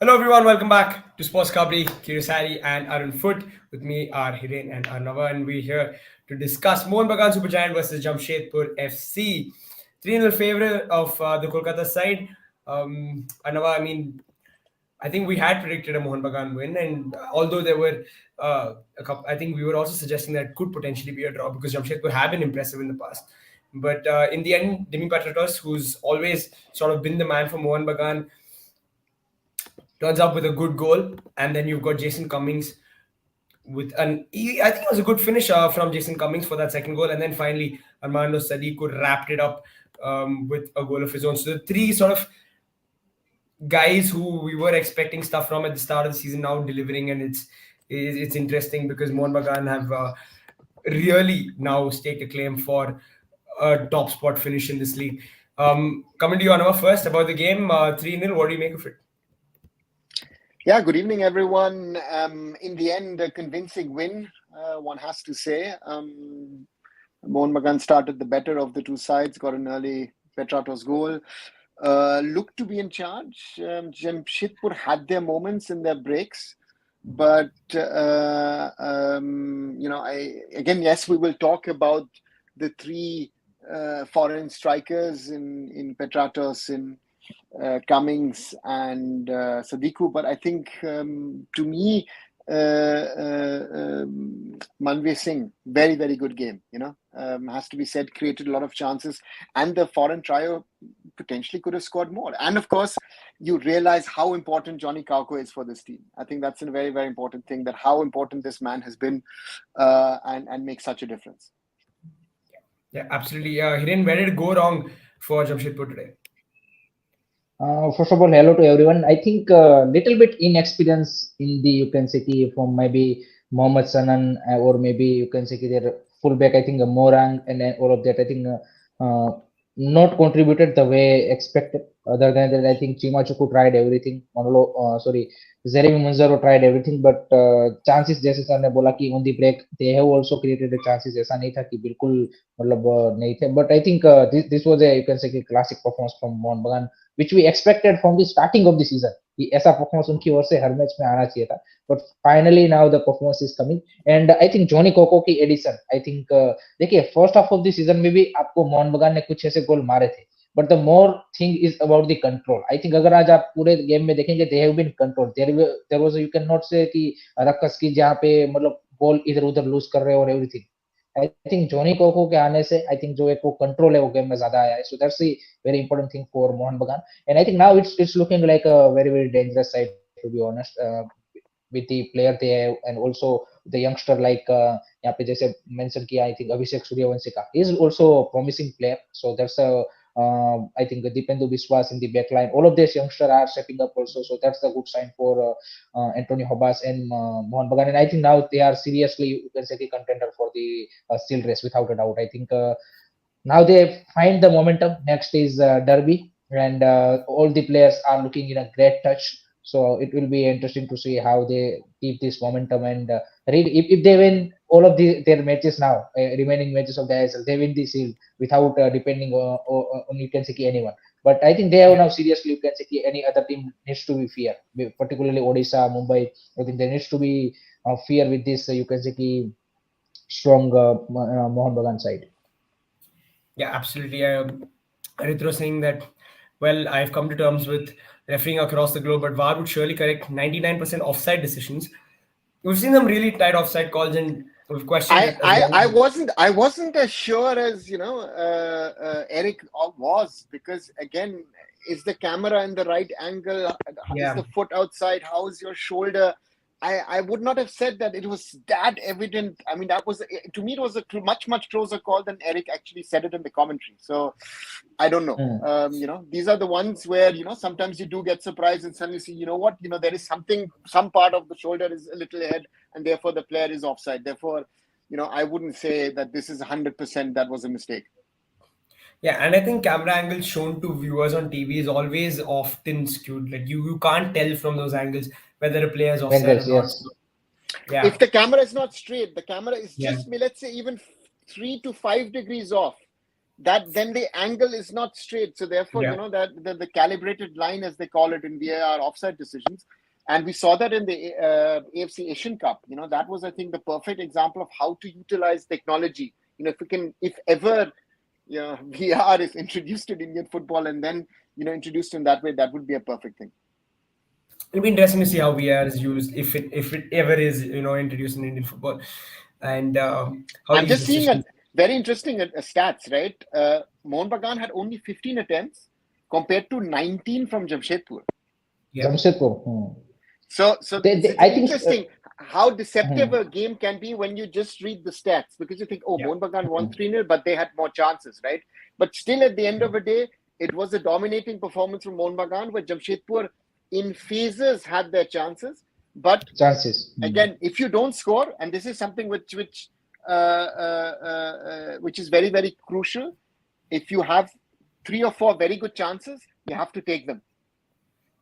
Hello everyone, welcome back to Sports Kabri, Kirusari and Arun Foot. With me are Hiren and Arnava, and we're here to discuss Mohun Bagan Supergiant versus Jamshedpur FC. 3-0 favor of the Kolkata side. Arnava, I think we had predicted a Mohun Bagan win, and although there were a couple, I think we were also suggesting that it could potentially be a draw because Jamshedpur have been impressive in the past. But in the end, Dimi Patratos, who's always sort of been the man for Mohun Bagan, turns up with a good goal, and then you've got Jason Cummings with I think it was a good finish from Jason Cummings for that second goal, and then finally Armando Sadiku wrapped it up with a goal of his own. So the three sort of guys who we were expecting stuff from at the start of the season now delivering, and it's interesting because Mohun Bagan have really now staked a claim for a top spot finish in this league. Coming to you, Anwar, first about the game, 3-0. What do you make of it? Yeah, good evening, everyone. In the end, a convincing win, one has to say. Mohun Bagan started the better of the two sides, got an early Petratos goal. Looked to be in charge. Jamshedpur had their moments in their breaks. But, yes, we will talk about the three foreign strikers in Petratos, in Cummings and Sadiku, but I think to me, Manveer Singh, very, very good game, has to be said, created a lot of chances, and the foreign trio potentially could have scored more. And of course, you realize how important Johnny Kauko is for this team. I think that's a very, very important thing, that how important this man has been and makes such a difference. Yeah, absolutely. Hiren, where did it go wrong for Jamshedpur today? First of all, hello to everyone. I think a little bit inexperience in the, you can say, from maybe Mohammad Sanan or maybe you can say their fullback, I think Morang and all of that. I think not contributed the way expected. Other than that, I think Chimachuku tried everything. Jeremy Munzaro tried everything, but chances जैसे sir ने बोला कि on the break they have also created the chances. ऐसा नहीं था कि बिल्कुल मतलब नहीं थे. But I think this was a, you can say, classic performance from Mohun Bagan, which we expected from the starting of the season. ऐसा performance उनकी ओर से हर मैच में आना चाहिए था, but finally now the performance is coming. And I think Johnny Coco की एडिशन, आई थिंक देखिए first half of the season में भी आपको मोहन बगान ने कुछ ऐसे गोल मारे थे, but the more thing is about the control. I think अगर आज आप पूरे गेम में देखेंगे they have been control. There was, you can not say कि रक्कस की जहां पे मतलब बॉल इधर उधर लूज कर रहे हो और everything. I think Johnny Coco के आने से I think जो एक वो control है वो game में ज़्यादा आया है. So that's the very important thing for Mohun Bagan. And I think now it's looking like a very, very dangerous side, to be honest, with the player they have and also the youngster like यहाँ पे जैसे mention किया I think Abhishek Suryavanshi का. He is also a promising player. So that's a I think Dipendu Biswas in the backline. All of these youngsters are stepping up also. So that's a good sign for Anthony Hobas and Mohun Bagan. And I think now they are seriously, you can say, the contender for the still race without a doubt. I think now they find the momentum. Next is Derby, and all the players are looking in a great touch. So it will be interesting to see how they keep this momentum, and if they win all of their matches now, remaining matches of the ISL, they win the seal without depending on you can say anyone. But I think they have now seriously, you can say any other team needs to be fear, particularly Odisha, Mumbai. I think there needs to be fear with this, you can say strong Mohun Bagan side. Yeah, absolutely. Arithro saying that, well, I've come to terms with refereeing across the globe, but VAR would surely correct 99% offside decisions. We've seen them really tight offside calls, and we've questioned. I wasn't as sure as Eric was, because again, is the camera in the right angle? Yeah. Is the foot outside? How is your shoulder? I would not have said that it was that evident. I mean, that was, to me, it was a much closer call than Eric actually said it in the commentary. So I don't know. These are the ones where, sometimes you do get surprised and suddenly see, what, there is some part of the shoulder is a little ahead and therefore the player is offside. Therefore, I wouldn't say that this is 100% that was a mistake. Yeah, and I think camera angles shown to viewers on TV is always often skewed. Like you can't tell from those angles whether a player is offside or not. Yes. Yeah. If the camera is not straight, the camera is just, let's say, even 3 to 5 degrees off, that then the angle is not straight. So therefore, Yeah. that the calibrated line, as they call it in VAR offside decisions, and we saw that in the AFC Asian Cup. That was, I think, the perfect example of how to utilize technology. If ever, VR is introduced in Indian football and then introduced in that way, that would be a perfect thing. It'll be interesting to see how VR is used, if it ever is, introduced in Indian football, and how I'm these just seeing a decisions. very interesting stats, right? Mohun Bagan had only 15 attempts compared to 19 from Jamshedpur. Yeah. Jamshedpur. So it's I think. interesting how deceptive a game can be when you just read the stats, because you think, Yeah. Mohun Bagan won 3-0, but they had more chances, right? But still, at the end of the day, it was a dominating performance from Mohun Bagan, where Jamshedpur in phases had their chances. But Chances. again, if you don't score, and this is something which is very, very crucial, if you have 3 or 4 very good chances, you have to take them.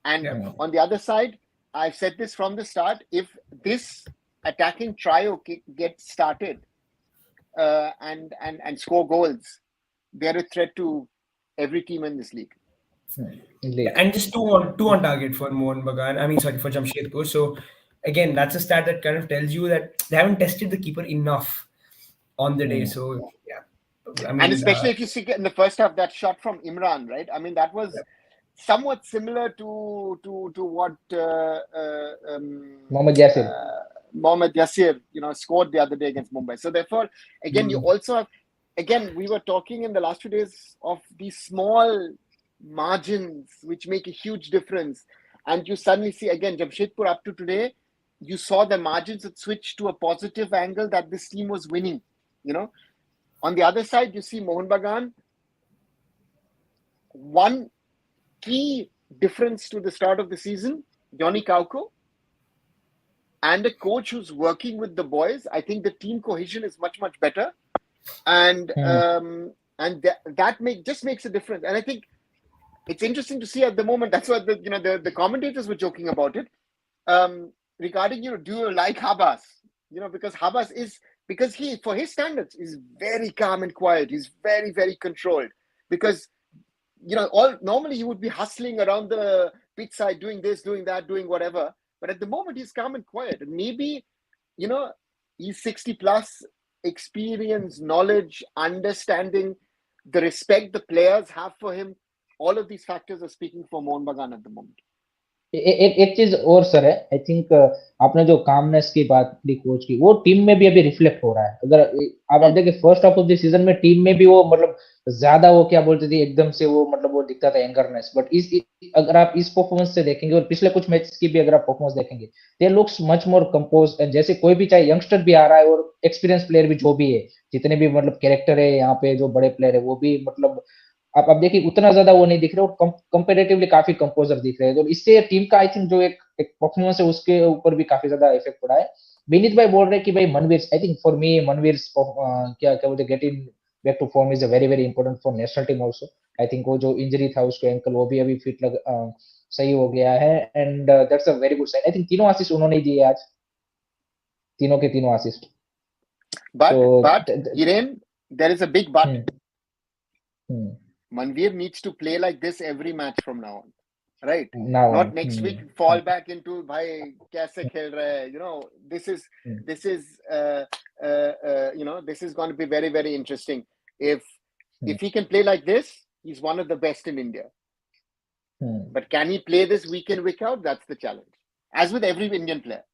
And on the other side, I've said this from the start, if this attacking trio gets started and score goals, they're a threat to every team in this league. Yeah, and just two on target for Mohun Bagan. I mean, sorry, for Jamshedpur. So again, that's a stat that kind of tells you that they haven't tested the keeper enough on the day. So yeah, I mean, And especially if you see in the first half that shot from Imran, right? I mean, that was somewhat similar to what Mohammad Yasir. Mohammad Yasir, scored the other day against Mumbai. So therefore, again, you also have, again, we were talking in the last 2 days of these small margins which make a huge difference. And you suddenly see, again, Jamshedpur up to today, you saw the margins had switched to a positive angle that this team was winning, On the other side, you see Mohun Bagan. One key difference to the start of the season, Johnny Kauko, and a coach who's working with the boys. I think the team cohesion is much, much better. And that just makes a difference. And I think it's interesting to see at the moment. That's what the commentators were joking about it. Regarding, do you like Habas? Because Habas because he, for his standards, is very calm and quiet. He's very, very controlled. Because, normally he would be hustling around the pitch side, doing this, doing that, doing whatever. But at the moment, he's calm and quiet. And maybe, he's 60 plus, experience, knowledge, understanding, the respect the players have for him. All of these factors are speaking for Mohun Bagan at the moment. एक चीज और sir है, I think आपने जो calmness की बात की coach की, वो टीम में भी अभी रिफ्लेक्ट हो रहा है. अगर आप देखिए first half of the season में टीम में भी वो मतलब ज्यादा वो क्या बोलते थे, एकदम से वो मतलब वो दिखता था एंगरनेस. बट अगर आप इस परफॉर्मेंस से देखेंगे और पिछले कुछ मैच की भी अगर आप परफॉर्मेंस देखेंगे, दे लुक्स मच मोर कंपोज. जैसे कोई भी चाहे यंगस्टर भी आ रहा है और एक्सपीरियंस प्लेयर भी जो भी है, जितने भी मतलब कैरेक्टर है यहाँ पे जो बड़े प्लेयर है, वो भी मतलब आप देखिए उतना ज्यादा वो नहीं दिख रहे और कंपैरेटिवली काफी कंपोजर दिख रहे हैं. तो इससे टीम का आई थिंक जो एक परफॉर्मेंस है उसके ऊपर भी काफी ज्यादा इफेक्ट पड़ा है. विनीत भाई बोल रहे हैं कि भाई Manveer, I think for me Manveer क्या बोलते, getting back to form is a very very important for national team also. I think वो जो इंजरी था उसको एंकल, वो भी अभी फिट सही हो गया है. And that's a very good sign. I think तीनों असिस्ट उन्होंने ही दिए आज, तीनों के तीनों assist. But Hiren, there is a big but. Manveer needs to play like this every match from now on, right? Not next week fall back into bhai kaise khel raha hai. This is this is going to be very, very interesting. If he can play like this, he's one of the best in India. But can he play this week in, week out? That's the challenge, as with every Indian player.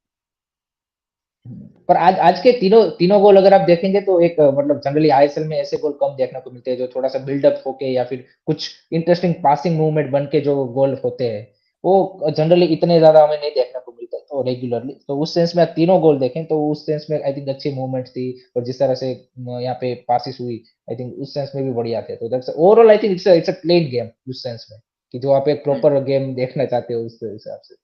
पर आज के तीनों गोल अगर आप देखेंगे तो एक मतलब जनरली आईएसएल में ऐसे गोल कम देखने को मिलते हैं जो थोड़ा सा बिल्डअप होके या फिर कुछ इंटरेस्टिंग पासिंग मूवमेंट बन के जो गोल होते हैं, वो जनरली इतने ज्यादा हमें नहीं देखने को मिलता तो रेगुलरली. तो उस सेंस में तीनों गोल देखें तो उस सेंस में आई थिंक अच्छी मूवमेंट थी और जिस तरह से यहाँ पे पासिस हुई आई थिंक उस सेंस में भी बढ़िया थे. तो that's overall I think it's a plain game उस सेंस में कि जो आप एक प्रॉपर गेम देखना चाहते हो उस हिसाब से.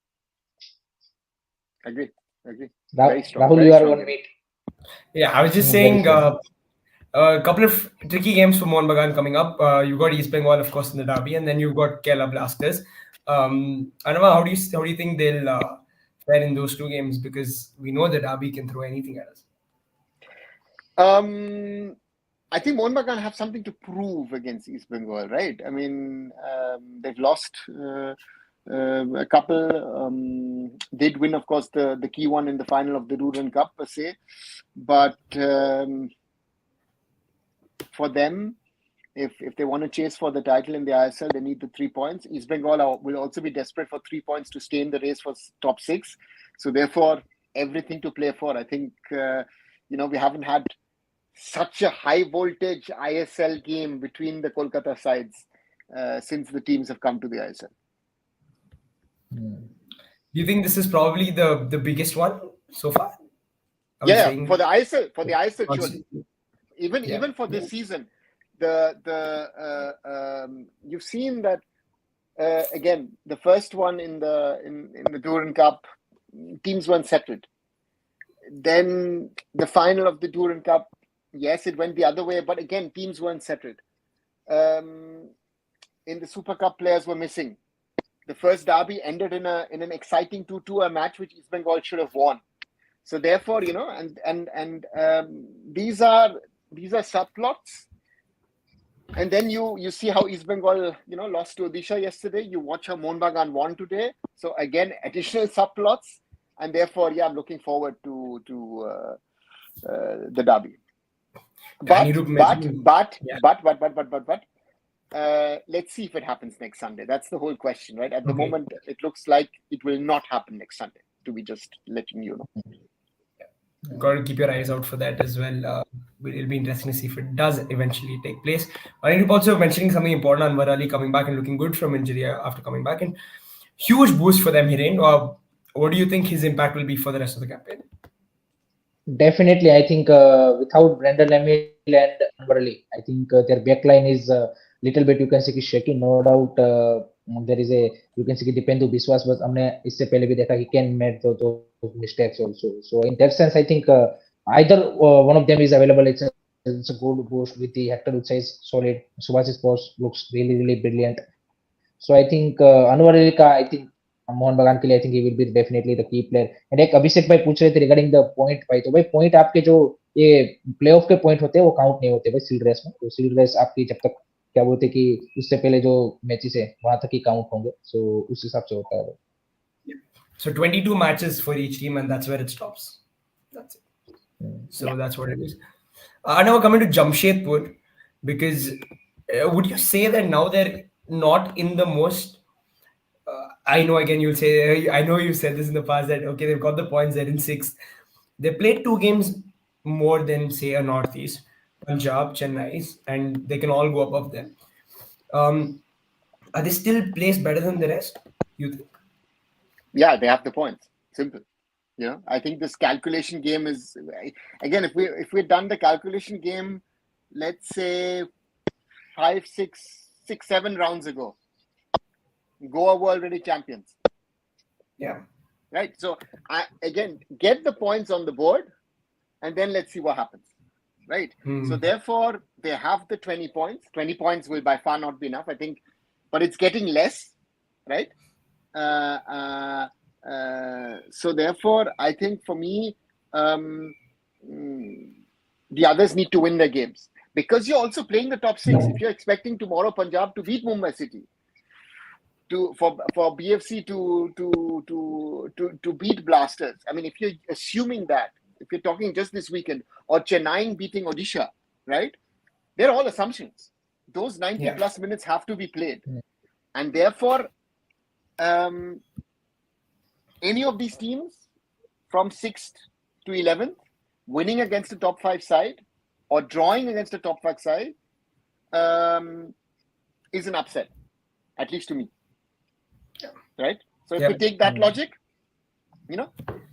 Agree. Very strong. Rahul, you are on mute. Yeah, I was just saying a couple of tricky games for Mohun Bagan coming up. You've got East Bengal, of course, in the derby, and then you've got Kerala Blasters. Anava, how do you think they'll fare in those two games? Because we know that derby can throw anything at us. I think Mohun Bagan have something to prove against East Bengal, right? I mean, they've lost a couple. Did win, of course, the key one in the final of the Duran Cup, per se. But for them, if they want to chase for the title in the ISL, they need the 3 points. East Bengal will also be desperate for 3 points to stay in the race for top 6. So therefore, everything to play for. I think, we haven't had such a high voltage ISL game between the Kolkata sides since the teams have come to the ISL. Do you think this is probably the biggest one so far? Yeah, for the ISL, surely. Even for this Yeah. season, you've seen that again. The first one in the Duran Cup, teams weren't settled. Then the final of the Duran Cup, yes, it went the other way, but again, teams weren't settled. In the Super Cup, players were missing. The first derby ended in an exciting 2-2, a match which East Bengal should have won. So therefore, these are subplots. And then you see how East Bengal, lost to Odisha yesterday. You watch how Mohun Bagan won today. So again, additional subplots. And therefore, I'm looking forward to the derby. But let's see if it happens next Sunday. That's the whole question, right? At the moment, it looks like it will not happen next Sunday, to be just letting you know. Got to keep your eyes out for that as well. It'll be interesting to see if it does eventually take place. I think also mentioning something important, Anwar Ali coming back and looking good from injury after coming back, and huge boost for them, Hiren. What do you think his impact will be for the rest of the campaign? Definitely, I think without Brendan Lemil and Anwar Ali, I think their backline is little bit, you can say, shaky. No doubt, there is a, you can say, Dipendu Biswas, but हमने इससे पहले भी देखा he can make those mistakes also. So in that sense, I think either one of them is available. It's a good boost with the Hector Utsa is solid. Subhash's post looks really brilliant. So I think Anwar Ali का, I think Mohan बगान के लिए, I think he will be definitely the key player. And एक अभिषेक भाई पूछ रहे थे regarding the point भाई, तो भाई point आपके जो ये playoff के point होते हैं वो काउंट नहीं होते भाई सीड रेस में. तो सीड रेस आपकी जब तक क्या बोलते कि उससे पहले जो मैचेस है वहां तक ही काउंट होंगे. So उस हिसाब से होता है. So 22 matches for each team, and that's where it stops. That's it. So that's what it is. Now coming to Jamshedpur, because would you say that now they're not in the most? I know again you'll say, I know you've said this in the past that okay, they've got the points, they're in 6th. They played 2 games more than say a Northeast, Punjab, Chennai, and they can all go above them. Are they still placed better than the rest, you think? Yeah, they have the points. Simple. I think this calculation game is, again, if we'd done the calculation game, let's say 5, 6, 7 rounds ago, Goa were already champions. Yeah. Right. So again, get the points on the board, and then let's see what happens. Right. So therefore, they have the 20 points. 20 points will by far not be enough, I think, but it's getting less. Right. So therefore, I think for me, the others need to win their games, because you're also playing the top 6. If you're expecting tomorrow Punjab to beat Mumbai City, for BFC to beat Blasters, I mean, if you're assuming that, if you're talking just this weekend, or Chennai beating Odisha, right? They're all assumptions. Those 90 plus minutes have to be played, and therefore, any of these teams from 6th to 11th winning against a top 5 side or drawing against a top 5 side is an upset, at least to me. Right? So if we take that logic,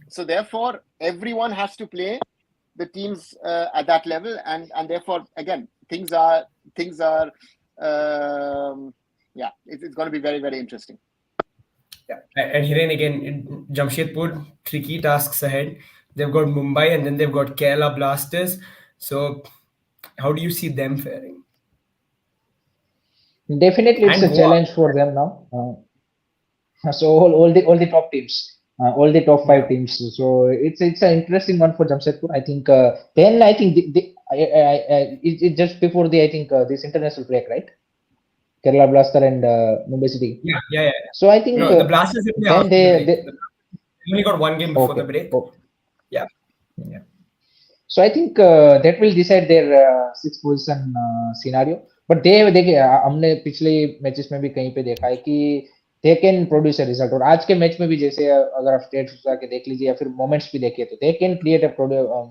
so therefore everyone has to play the teams at that level, and therefore again things are it's going to be very, very interesting. Yeah, and Hiren again, Jamshedpur, tricky tasks ahead. They've got Mumbai and then they've got Kerala Blasters. So how do you see them faring? Definitely, it's a challenge for them now. So all the top teams, all the top five Yeah. teams. So it's an interesting one for Jamshedpur. I think then I think it just before the I think this international break, right? Kerala Blaster and Mumbai City. Yeah. So I think No, the Blasters didn't play then after the break. they They only got one game before the okay. break. Oh. Yeah. Yeah. So I think that will decide their sixth position scenario. But देखिए हमने पिछले matches में भी कहीं पे देखा है कि they can produce a result और आज के मैच में भी जैसे अगर आप स्टेट्स उठा के देख लीजिए या फिर मोमेंट्स भी देखिए तो they can create a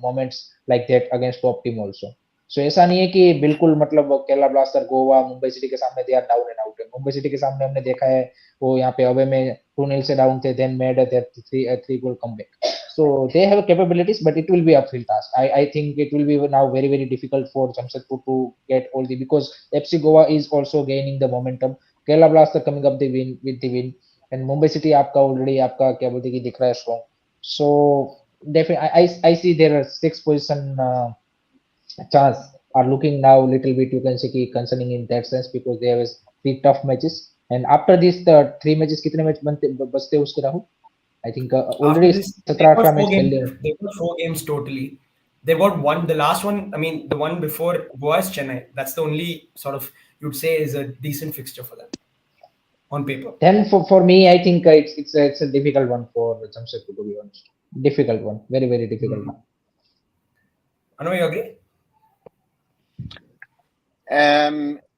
moments like that against top team also. So ऐसा नहीं है कि बिल्कुल मतलब केरला ब्लास्टर गोवा मुंबई सिटी के सामने they are down and out है. मुंबई सिटी के सामने हमने देखा है वो यहाँ पे अवे में 2-0 से डाउन थे then made there 3 goal comeback. So they have capabilities, but it will be uphill task. I think it will be now very difficult for Jamshedpur to get all the because FC Goa is also gaining the momentum. Kerala Blaster coming up the win with the win, and Mumbai City आपका already आपका क्या बोलते हैं कि दिख रहा है strong. So definitely I see their sixth position chance are looking now little bit you can say कि concerning in that sense because they have 3 tough matches and after these the 3 matches कितने match बनते बचते हैं उसके Rahul? I think After already this, they got 17-18 four match खेल games. लिए. They got 4 games totally. They got one. The last one, I mean, the one before Goa is Chennai. That's the only sort of you'd say is a decent fixture for them on paper. Then for me, I think it's a difficult one for Jamshedpur to be honest. Difficult one, very difficult one. I know you agree.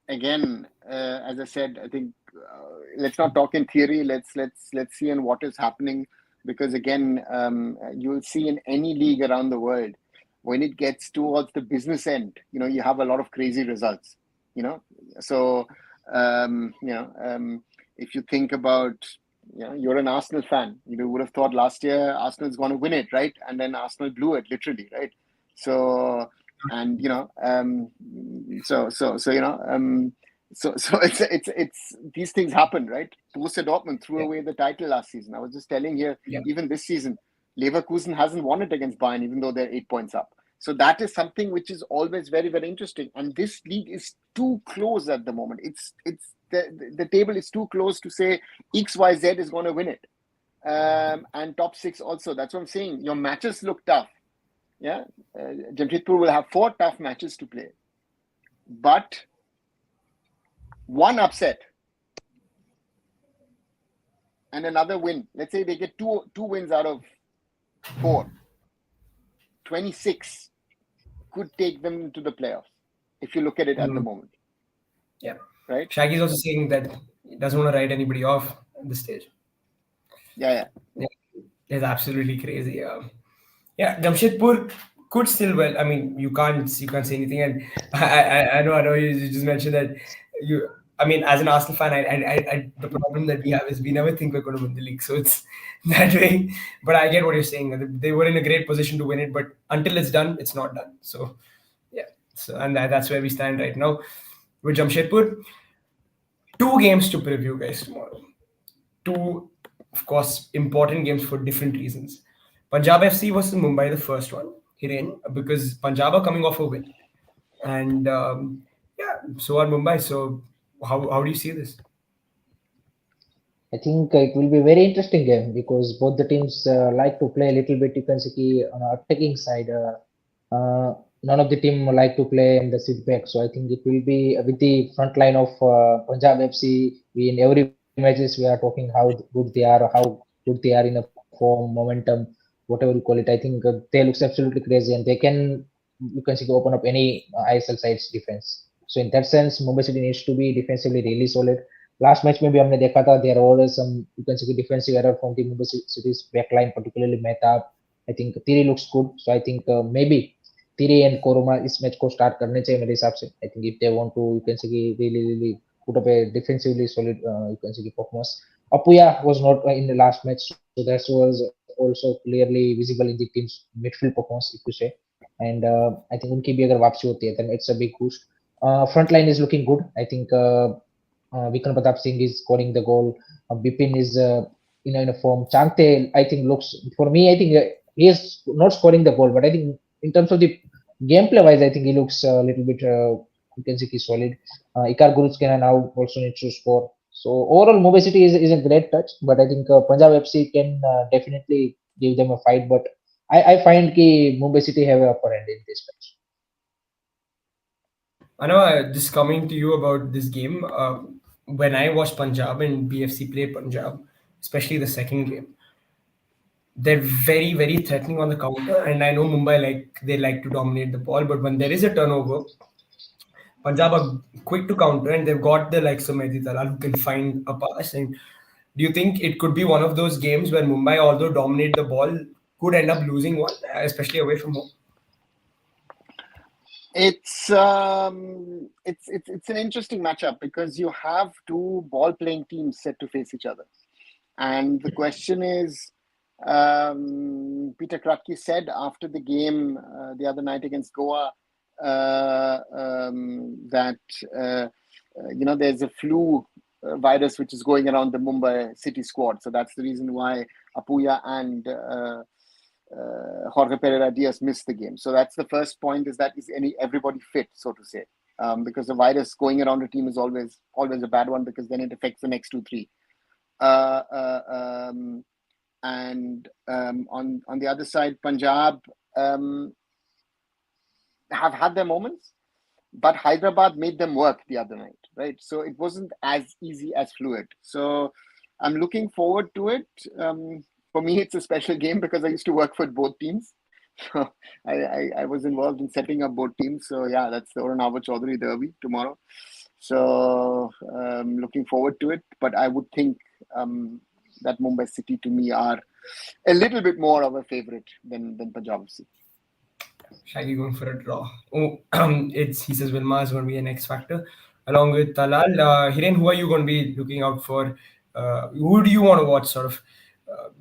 Again, as I said, I think let's not talk in theory. Let's see in what is happening because again, you'll see in any league around the world when it gets towards the business end, you have a lot of crazy results. So if you think about, you're an Arsenal fan, you would have thought last year Arsenal's going to win it, right? And then Arsenal blew it literally, right? So. And so it's these things happen, right? Borussia Dortmund threw away the title last season. I was just telling here, even this season, Leverkusen hasn't won it against Bayern, even though they're 8 points up. So that is something which is always very interesting. And this league is too close at the moment. It's the table is too close to say XYZ is going to win it. And top 6 also. That's what I'm saying. Your matches look tough. Yeah, Jamshedpur will have 4 tough matches to play, but one upset and another win. Let's say they get two wins out of 4. 26 could take them to the playoffs if you look at it at the moment. Yeah, right. Shaggy's also saying that he doesn't want to write anybody off at this stage. Yeah. It's absolutely crazy. Yeah, Jamshedpur could still well. I mean, you can't say anything. And I know you just mentioned that you. I mean, as an Arsenal fan, I the problem that we have is we never think we're going to win the league. So it's that way. But I get what you're saying. They were in a great position to win it, but until it's done, it's not done. So yeah. So and that's where we stand right now with Jamshedpur. 2 games to preview, guys, tomorrow. 2, of course, important games for different reasons. Punjab FC versus Mumbai, the first one, Hiren, because Punjab are coming off a win. And so are Mumbai. So how do you see this? I think it will be a very interesting game because both the teams like to play a little bit, you can say, on an attacking side. None of the team like to play in the sit back. So I think it will be with the front line of Punjab FC. We in every matches we are talking how good they are, how good they are in a form, momentum, whatever you call it. I think they looks absolutely crazy and they can, you can see, open up any ISL side's defense. So in that sense, Mumbai City needs to be defensively really solid. Last match में भी हमने देखा था there are always some you can say defensive error from the Mumbai City's backline, particularly Mehtab. I think Tiri looks good, so I think maybe Tiri and Koroma इस match को start करने चाहिए मेरे हिसाब से. I think if they want to you can say really put up a defensively solid you can say performance. Apuya was not in the last match, so that was also clearly visible in the team's midfield performance if you say. And I think उनकी भी अगर वापसी होती है then it's a big boost. Front line is looking good. I think Vikram Pratap Singh is scoring the goal. Bipin is in a form. Changte, I think, looks for me. I think he is not scoring the goal, but I think in terms of the gameplay wise, I think he looks a little bit you can say he's solid. Ikar Guruskena now also needs to score. So overall, Mumbai City is a great touch, but I think Punjab FC can definitely give them a fight. But I find ki Mumbai City have a upper hand in this match. I know, just coming to you about this game, when I watched Punjab and BFC play Punjab, especially the second game, they're very, very threatening on the counter. And I know Mumbai, they like to dominate the ball, but when there is a turnover, Punjab are quick to counter, and they've got the likes of Mehdi Talal who can find a pass. And do you think it could be one of those games where Mumbai, although dominate the ball, could end up losing one, especially away from home? It's an interesting matchup because you have two ball playing teams set to face each other, and the question is, Peter Kratky said after the game the other night against Goa that there's a flu virus which is going around the Mumbai City squad, so that's the reason why Apuya and Jorge Pereira Diaz missed the game. So that's the first point: is everybody fit, so to say? Because the virus going around a team is always a bad one, because then it affects the next 2-3. And on the other side, Punjab have had their moments, but Hyderabad made them work the other night, right? So it wasn't as easy as fluid. So I'm looking forward to it. For me, it's a special game because I used to work for both teams. So I was involved in setting up both teams. So yeah, that's the Oranawa Chaudhary derby tomorrow. So looking forward to it. But I would think that Mumbai City to me are a little bit more of a favorite than Punjab FC. Shaggy going for a draw. Oh, he says Wilma is going to be an X factor along with Talal. Hiren, who are you going to be looking out for? Who do you want to watch sort of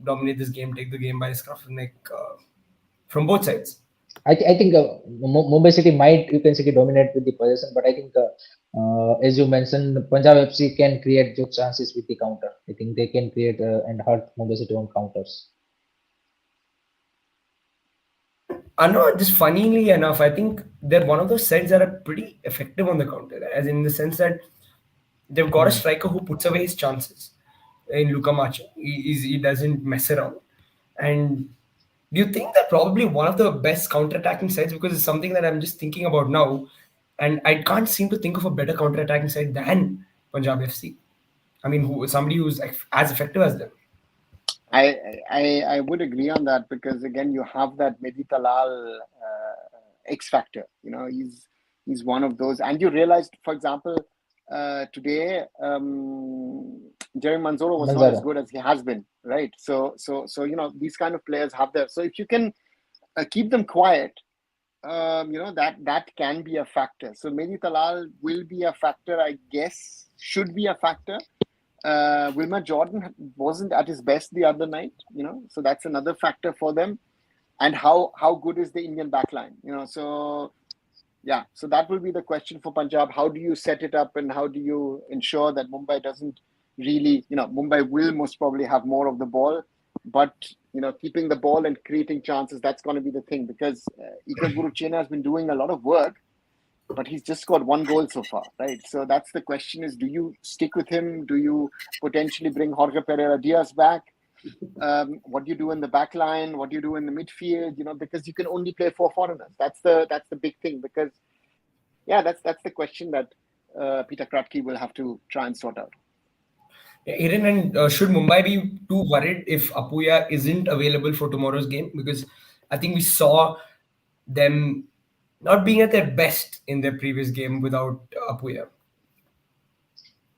dominate this game, take the game by the scruff of the neck from both sides? I think Mumbai City might, you can say, dominate with the possession, but I think as you mentioned, Punjab FC can create good chances with the counter. I think they can create and hurt Mumbai City on counters. I know, just funnily enough, I think they're one of those sides that are pretty effective on the counter, as in the sense that they've got a striker who puts away his chances in Luka Macha. He doesn't mess around. And do you think they're probably one of the best counter-attacking sides? Because it's something that I'm just thinking about now, and I can't seem to think of a better counter-attacking side than Punjab FC. I mean, somebody who's as effective as them. I would agree on that, because again, you have that Mehdi Talal X factor. He's one of those, and you realized, for example, today Jerry Manzoro was not as good as he has been, right? So these kind of players have their. So if you can keep them quiet, that can be a factor. So Mehdi Talal will be a factor, I guess, should be a factor. Wilmer Jordan wasn't at his best the other night, so that's another factor for them. And how good is the Indian backline, so yeah, so that will be the question for Punjab. How do you set it up, and how do you ensure that Mumbai doesn't really, Mumbai will most probably have more of the ball, but keeping the ball and creating chances, that's going to be the thing, because Ikazburu Chena has been doing a lot of work, but he's just got one goal so far, right? So that's the question: is do you stick with him? Do you potentially bring Jorge Pereira Diaz back? What do you do in the back line? What do you do in the midfield? Because you can only play 4 foreigners. That's the big thing, because that's the question that Peter Kratky will have to try and sort out. Hiren, and should Mumbai be too worried if Apuya isn't available for tomorrow's game? Because I think we saw them not being at their best in their previous game without Apuya.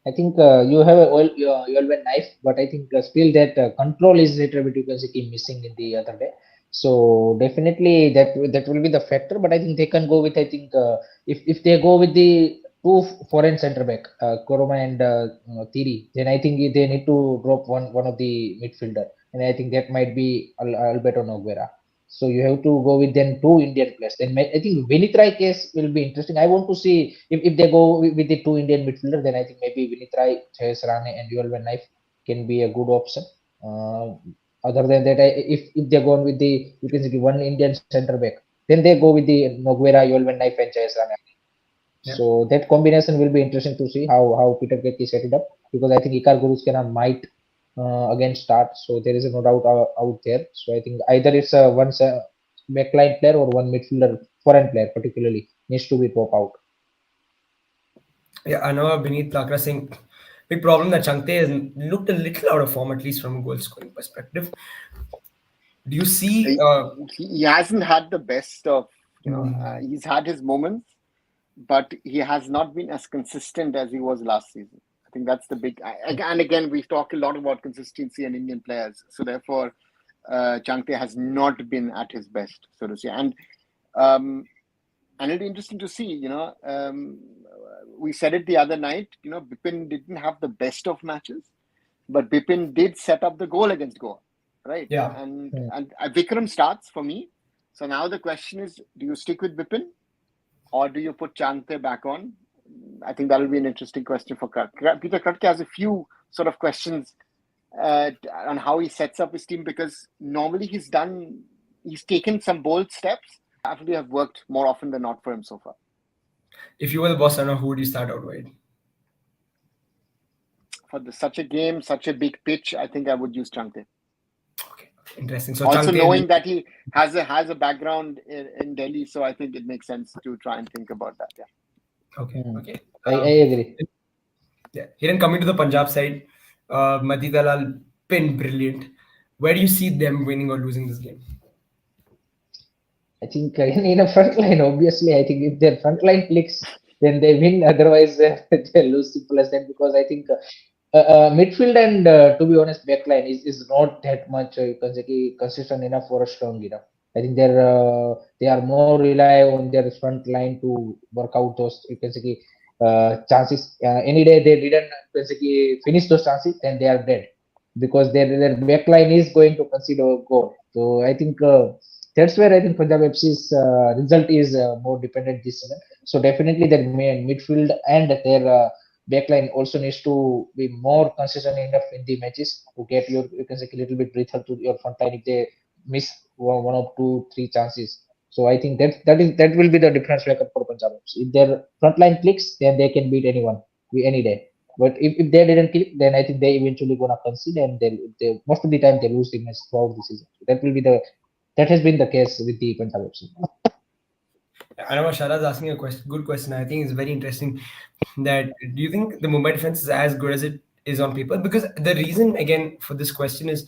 I think you have you have a knife, but I think still that control is a little bit, you can say, missing in the other day. So definitely that will be the factor. But I think they can go with, I think if they go with the two foreign centre back, Koroma and Thiri, then I think they need to drop one of the midfielder, and I think that might be Alberto Nogueira. So you have to go with then 2 Indian players. Then I think Vinitrai case will be interesting. I want to see if they go with the 2 Indian midfielder, then I think maybe Vinitrai, Chayas Rane and Yuval Knife can be a good option. Other than that, if they go with the, you can say, 1 Indian centre back, then they go with the Nogueira, Yuval Knife and Chayas Rane. Yeah. So that combination will be interesting to see how Peter Keki set it up, because I think Ikar Guruskena might again start. So there is no doubt out there. So I think either it's a one backline player or one midfielder, foreign player particularly, needs to be pop out. Yeah, I know Beneath Lakra saying big problem that Changte has looked a little out of form, at least from a goal scoring perspective. Do you see? He hasn't had the best of, Hmm. he's had his moments, but he has not been as consistent as he was last season. I think that's the big. And again, we've talked a lot about consistency and Indian players, so therefore, Changte has not been at his best, so to say. And it'll be interesting to see. We said it the other night. Bipin didn't have the best of matches, but Bipin did set up the goal against Goa, right? Yeah. And Vikram starts for me. So now the question is: do you stick with Bipin, or do you put Changte back on? I think that will be an interesting question for Peter Kratke has a few sort of questions on how he sets up his team, because normally he's taken some bold steps. Actually, have worked more often than not for him so far. If you were the boss, I know who would you start out with? For such a game, such a big pitch, I think I would use Changte. Okay, interesting. So Also Changte knowing that he has a background in Delhi, so I think it makes sense to try and think about that. Yeah. Okay. I agree. Yeah, he didn't come into the Punjab side. Madidalal pin brilliant. Where do you see them winning or losing this game? I think in a front line, obviously, I think if their front line clicks, then they win. Otherwise, they lose simple as that. Because I think midfield and to be honest, backline is not that much you can say consistent enough or strong enough. I think they are more rely on their front line to work out those you can say chances. Any day they didn't you can say finish those chances, then they are dead, because their backline is going to concede a goal. So I think. That's where I think Punjab FC's result is more dependent this season. So definitely their main midfield and their backline also needs to be more consistent enough in the matches to get you can say a little bit breather to your front line if they miss one or two, three chances. So I think that will be the difference maker for Punjab FC. If their front line clicks, then they can beat anyone any day. But if they didn't click, then I think they eventually gonna concede, and they most of the time they lose the match throughout the season. So that will be that has been the case with the Punjab FC. I know Shara's asking a good question. I think it's very interesting. That do you think the Mumbai defense is as good as it is on paper? Because the reason again for this question is,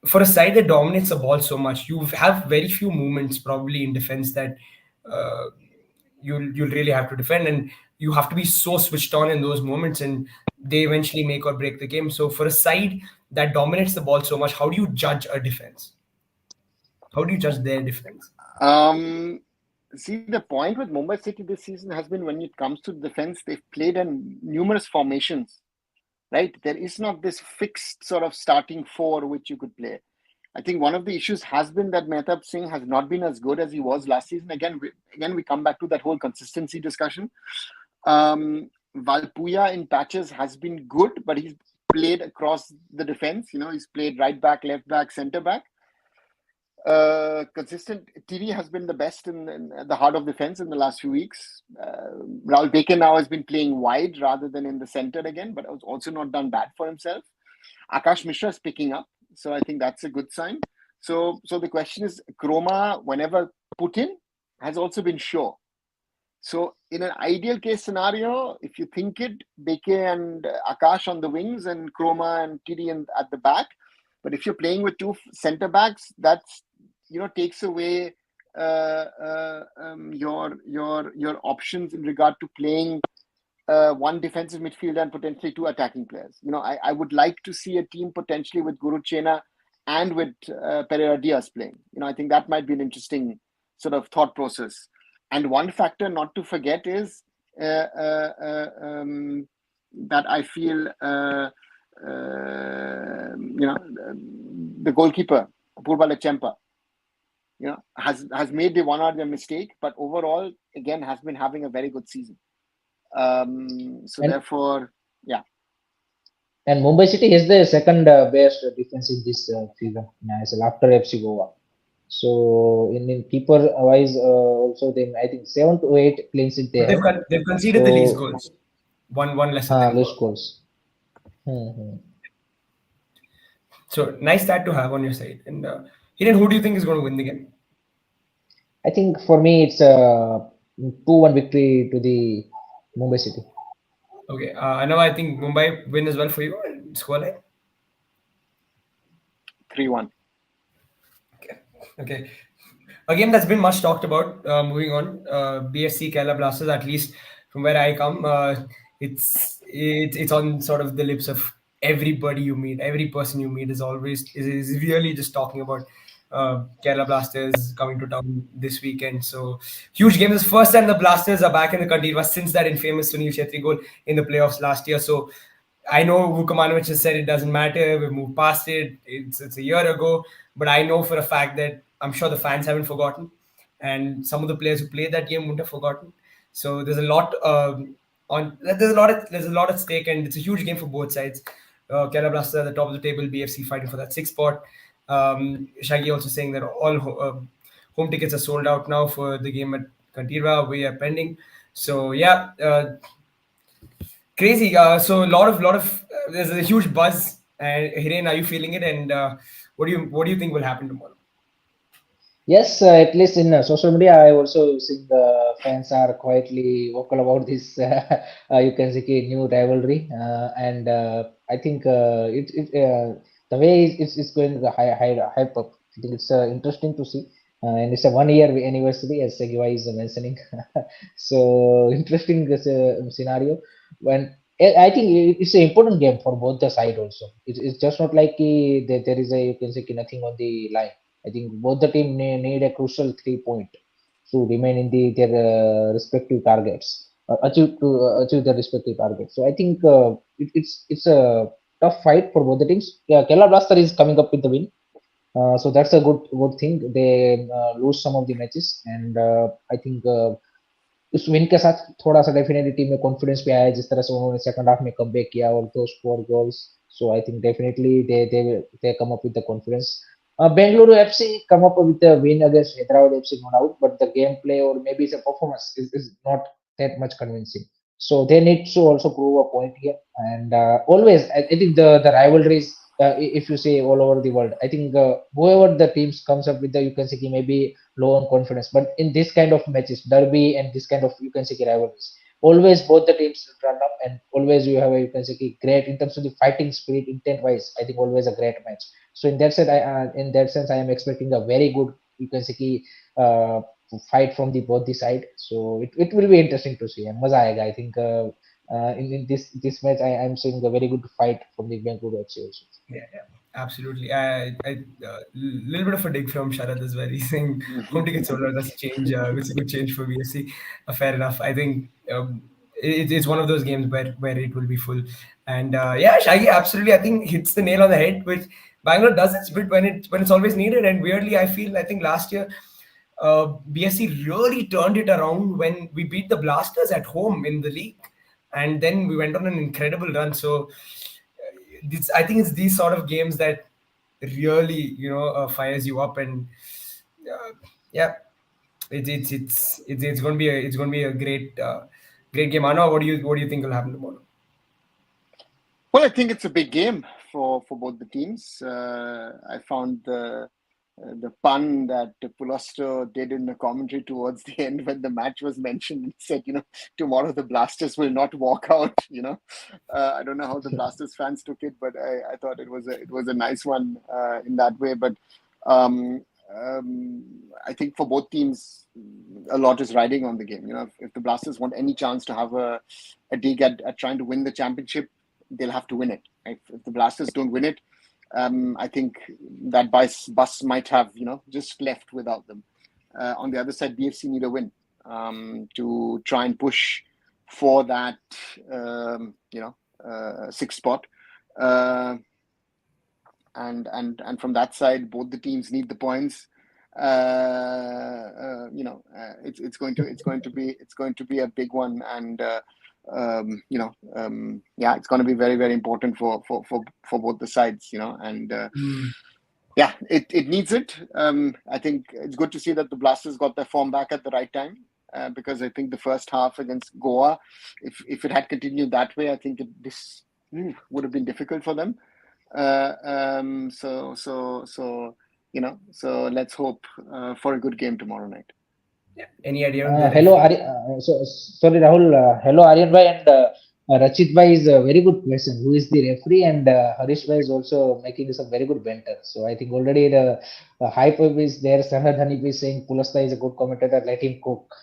for a side that dominates the ball so much, you have very few moments probably in defense that uh, you'll really have to defend, and you have to be so switched on in those moments, and they eventually make or break the game. So for a side that dominates the ball so much, how do you judge a defense? How do you judge their defense? See, the point with Mumbai City this season has been, when it comes to defense, they've played in numerous formations, right? There is not this fixed sort of starting four which you could play. I think one of the issues has been that Mehtab Singh has not been as good as he was last season. Again, we come back to that whole consistency discussion. Valpuya in patches has been good, but he's played across the defense. He's played right back, left back, centre back. Consistent. TV has been the best in the heart of defense in the last few weeks. Rahul Baker now has been playing wide rather than in the center again, but has also not done bad for himself. Akash Mishra is picking up, so I think that's a good sign. So the question is, Kroma, whenever put in, has also been sure. So in an ideal case scenario, if you think it, Beke and Akash on the wings and Kroma and TD at the back. But if you're playing with two centre backs, that's takes away your options in regard to playing one defensive midfielder and potentially two attacking players. I would like to see a team potentially with Guru Chena and with Pereira Diaz playing. I think that might be an interesting sort of thought process. And one factor not to forget is that I feel the goalkeeper Purba Lechempa has made the one or the mistake, but overall again has been having a very good season. Therefore, yeah. And Mumbai City is the second best defense in this season, after FC Goa. So in keeper wise, also then I think 7 to 8 clean sheet they But have. they've conceded the least So goals, one lesser than less goal. goals. Hmm. So nice stat to have on your side. And Hiren, who do you think is going to win the game? I think for me it's a 2-1 victory to the Mumbai City. Okay, I know. I think Mumbai win as well for you. Scoreline. 3-1. Okay. Okay. A game that's been much talked about. Moving on, BFC Kerala Blasters. At least from where I come, it's on sort of the lips of everybody you meet. Every person you meet is really just talking about Kerala Blasters coming to town this weekend. So huge game. This is first time the Blasters are back in the Kandirva since that infamous Sunil Shetty goal in the playoffs last year. So I know Vukomanovic has said it doesn't matter. We've moved past it. It's a year ago. But I know for a fact that I'm sure the fans haven't forgotten, and some of the players who played that game wouldn't have forgotten. So there's a lot there's a lot at stake, and it's a huge game for both sides. Kerala Blasters at the top of the table, BFC fighting for that sixth spot. Shaggy also saying that all home tickets are sold out now for the game at Kantira. We are pending. So yeah, crazy. So there's a huge buzz. And Hiren, are you feeling it? And what do you think will happen tomorrow? Yes, at least in social media, I also see the fans are quietly vocal about this. You can see a new rivalry, and I think the way it's going to hype up. I think it's interesting to see, and it's a 1 year anniversary, as Segiwa is mentioning. So interesting scenario. When I think it's an important game for both the side also. It's just not like there is a you can say nothing on the line. I think both the team need a crucial 3 point to remain in their respective targets, achieve their respective targets. So I think it's a tough fight for both the teams. Yeah, Kerala Blaster is coming up with the win, so that's a good thing. They lose some of the matches, and I think उस win के साथ थोड़ा सा definitely team में confidence भी आया जिस तरह से उन्होंने सेकंड हाफ में कमबैक किया और दो score goals so I think definitely they come up with the confidence. Bengaluru FC come up with the win against Hyderabad FC, no doubt, but the gameplay or maybe the performance is not that much convincing. So they need to also prove a point here. And always, I think the rivalries, if you say all over the world, I think whoever the teams comes up with the, you can say maybe low on confidence. But in this kind of matches, derby and this kind of you can say rivalries, always both the teams run up, and always you have a you can say great in terms of the fighting spirit, intent wise. I think always a great match. So in that sense, I am expecting a very good you can say fight from the both the side. So it will be interesting to see. And maza aayega. I think in this match, I am seeing a very good fight from the Bengaluru FC also. Yeah, yeah, absolutely. Little bit of a dig from Sharad as well. He's saying home ticket sold out. That's a change. It's a good change for BFC. Fair enough. I think it's one of those games where it will be full. And yeah, Shaggy absolutely. I think hits the nail on the head. Which Bangalore does its bit when it's always needed. And weirdly, I think last year BSC really turned it around when we beat the Blasters at home in the league, and then we went on an incredible run. So I think it's these sort of games that really fires you up, and yeah, it's going to be a great game. Anna, what do you think will happen tomorrow? Well, I think it's a big game for both the teams. I found the pun that Pulosto did in the commentary towards the end when the match was mentioned. He said, tomorrow the Blasters will not walk out. I don't know how the Blasters fans took it, but I thought it was a nice one in that way. But I think for both teams, a lot is riding on the game. If the Blasters want any chance to have a dig at trying to win the championship, they'll have to win it. Right? If the Blasters don't win it, I think that bus might have just left without them. On the other side, BFC need a win to try and push for that sixth spot. And from that side, both the teams need the points. It's going to be a big one, and it's going to be very, very important for both the sides. And Yeah, it needs it. I think it's good to see that the Blasters got their form back at the right time. Because I think the first half against Goa, if it had continued that way, I think this would have been difficult for them. So let's hope for a good game tomorrow night. Yeah. Any idea on the Hello, referee? sorry, Rahul. Hello, Aryan bhai and Rachit bhai is a very good person. Who is the referee? And Harish bhai is also making some very good banter. So I think already the hype is there. Sarhad Hanif is saying Pulasta is a good commentator. Let him cook.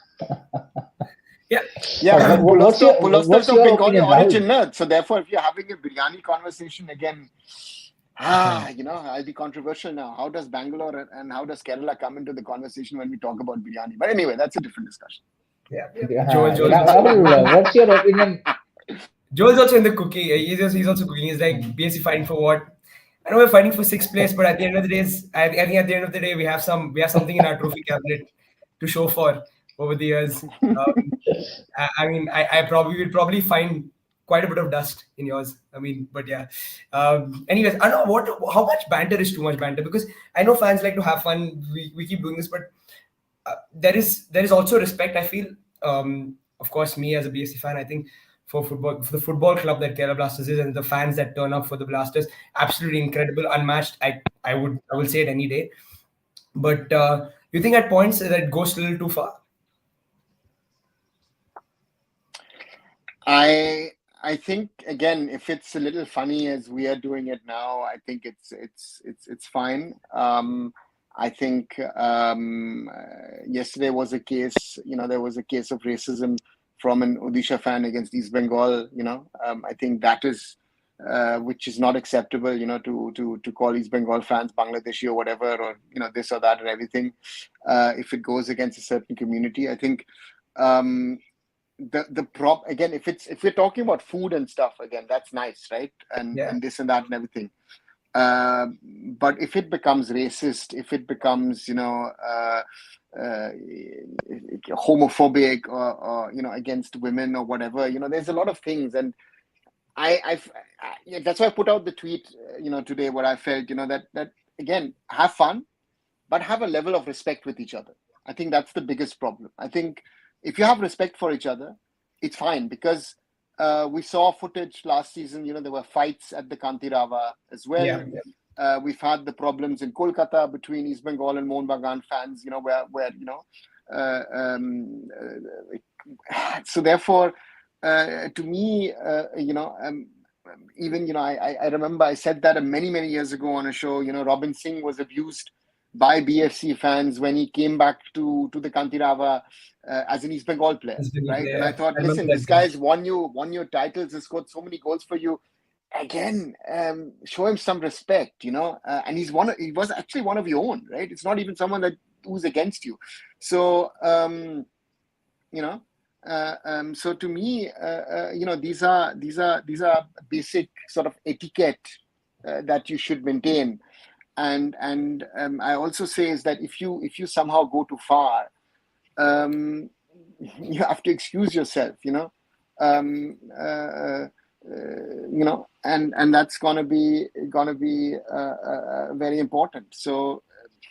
Yeah. Yeah, What's Pulasta is of your Bengali opinion, Rahul? origin, no? So therefore, if you're having a biryani conversation again, I'll be controversial now. How does Bangalore and how does Kerala come into the conversation when we talk about biryani? But anyway, that's a different discussion. Yeah. Joel's Rahul, what's your opinion? also in the cooking. He's also cooking. He's like basically fighting for what? I know we're fighting for sixth place, but at the end of the day, I think at the end of the day, we have something in our trophy cabinet to show for over the years. I mean, I probably will probably find quite a bit of dust in yours. I mean, but yeah. Anyways, I don't know how much banter is too much banter, because I know fans like to have fun. We keep doing this, but there is also respect. I feel, of course, me as a BSC fan, I think for the football club that Kerala Blasters is, and the fans that turn up for the Blasters, absolutely incredible, unmatched. I will say it any day. But you think at points that it goes a little too far? I think again, if it's a little funny as we are doing it now, I think it's fine. I think yesterday was a case. There was a case of racism from an Odisha fan against East Bengal. I think that is which is not acceptable. To call East Bengal fans Bangladeshi or whatever, or this or that and everything. If it goes against a certain community, I think. The prop again, if we're talking about food and stuff, again, that's nice, right? And this and that and everything. But if it becomes racist, if it becomes homophobic or against women or whatever, there's a lot of things. And that's why I put out the tweet today, where I felt that again, have fun, but have a level of respect with each other. I think that's the biggest problem. I think if you have respect for each other, it's fine, because we saw footage last season. There were fights at the Kantirava as well. Yeah. We've had the problems in Kolkata between East Bengal and Mohun Bagan fans. Where so therefore, to me, even I remember I said that many years ago on a show. Robin Singh was abused by BFC fans when he came back to the Kantirava as an East Bengal player, right? And I thought, listen, this guy's won your titles, has scored so many goals for you. Again, show him some respect, and he was actually one of your own, right? It's not even someone who's against you. So, so to me, these are basic sort of etiquette that you should maintain. And I also say is that if you somehow go too far, you have to excuse yourself, and that's gonna be very important. So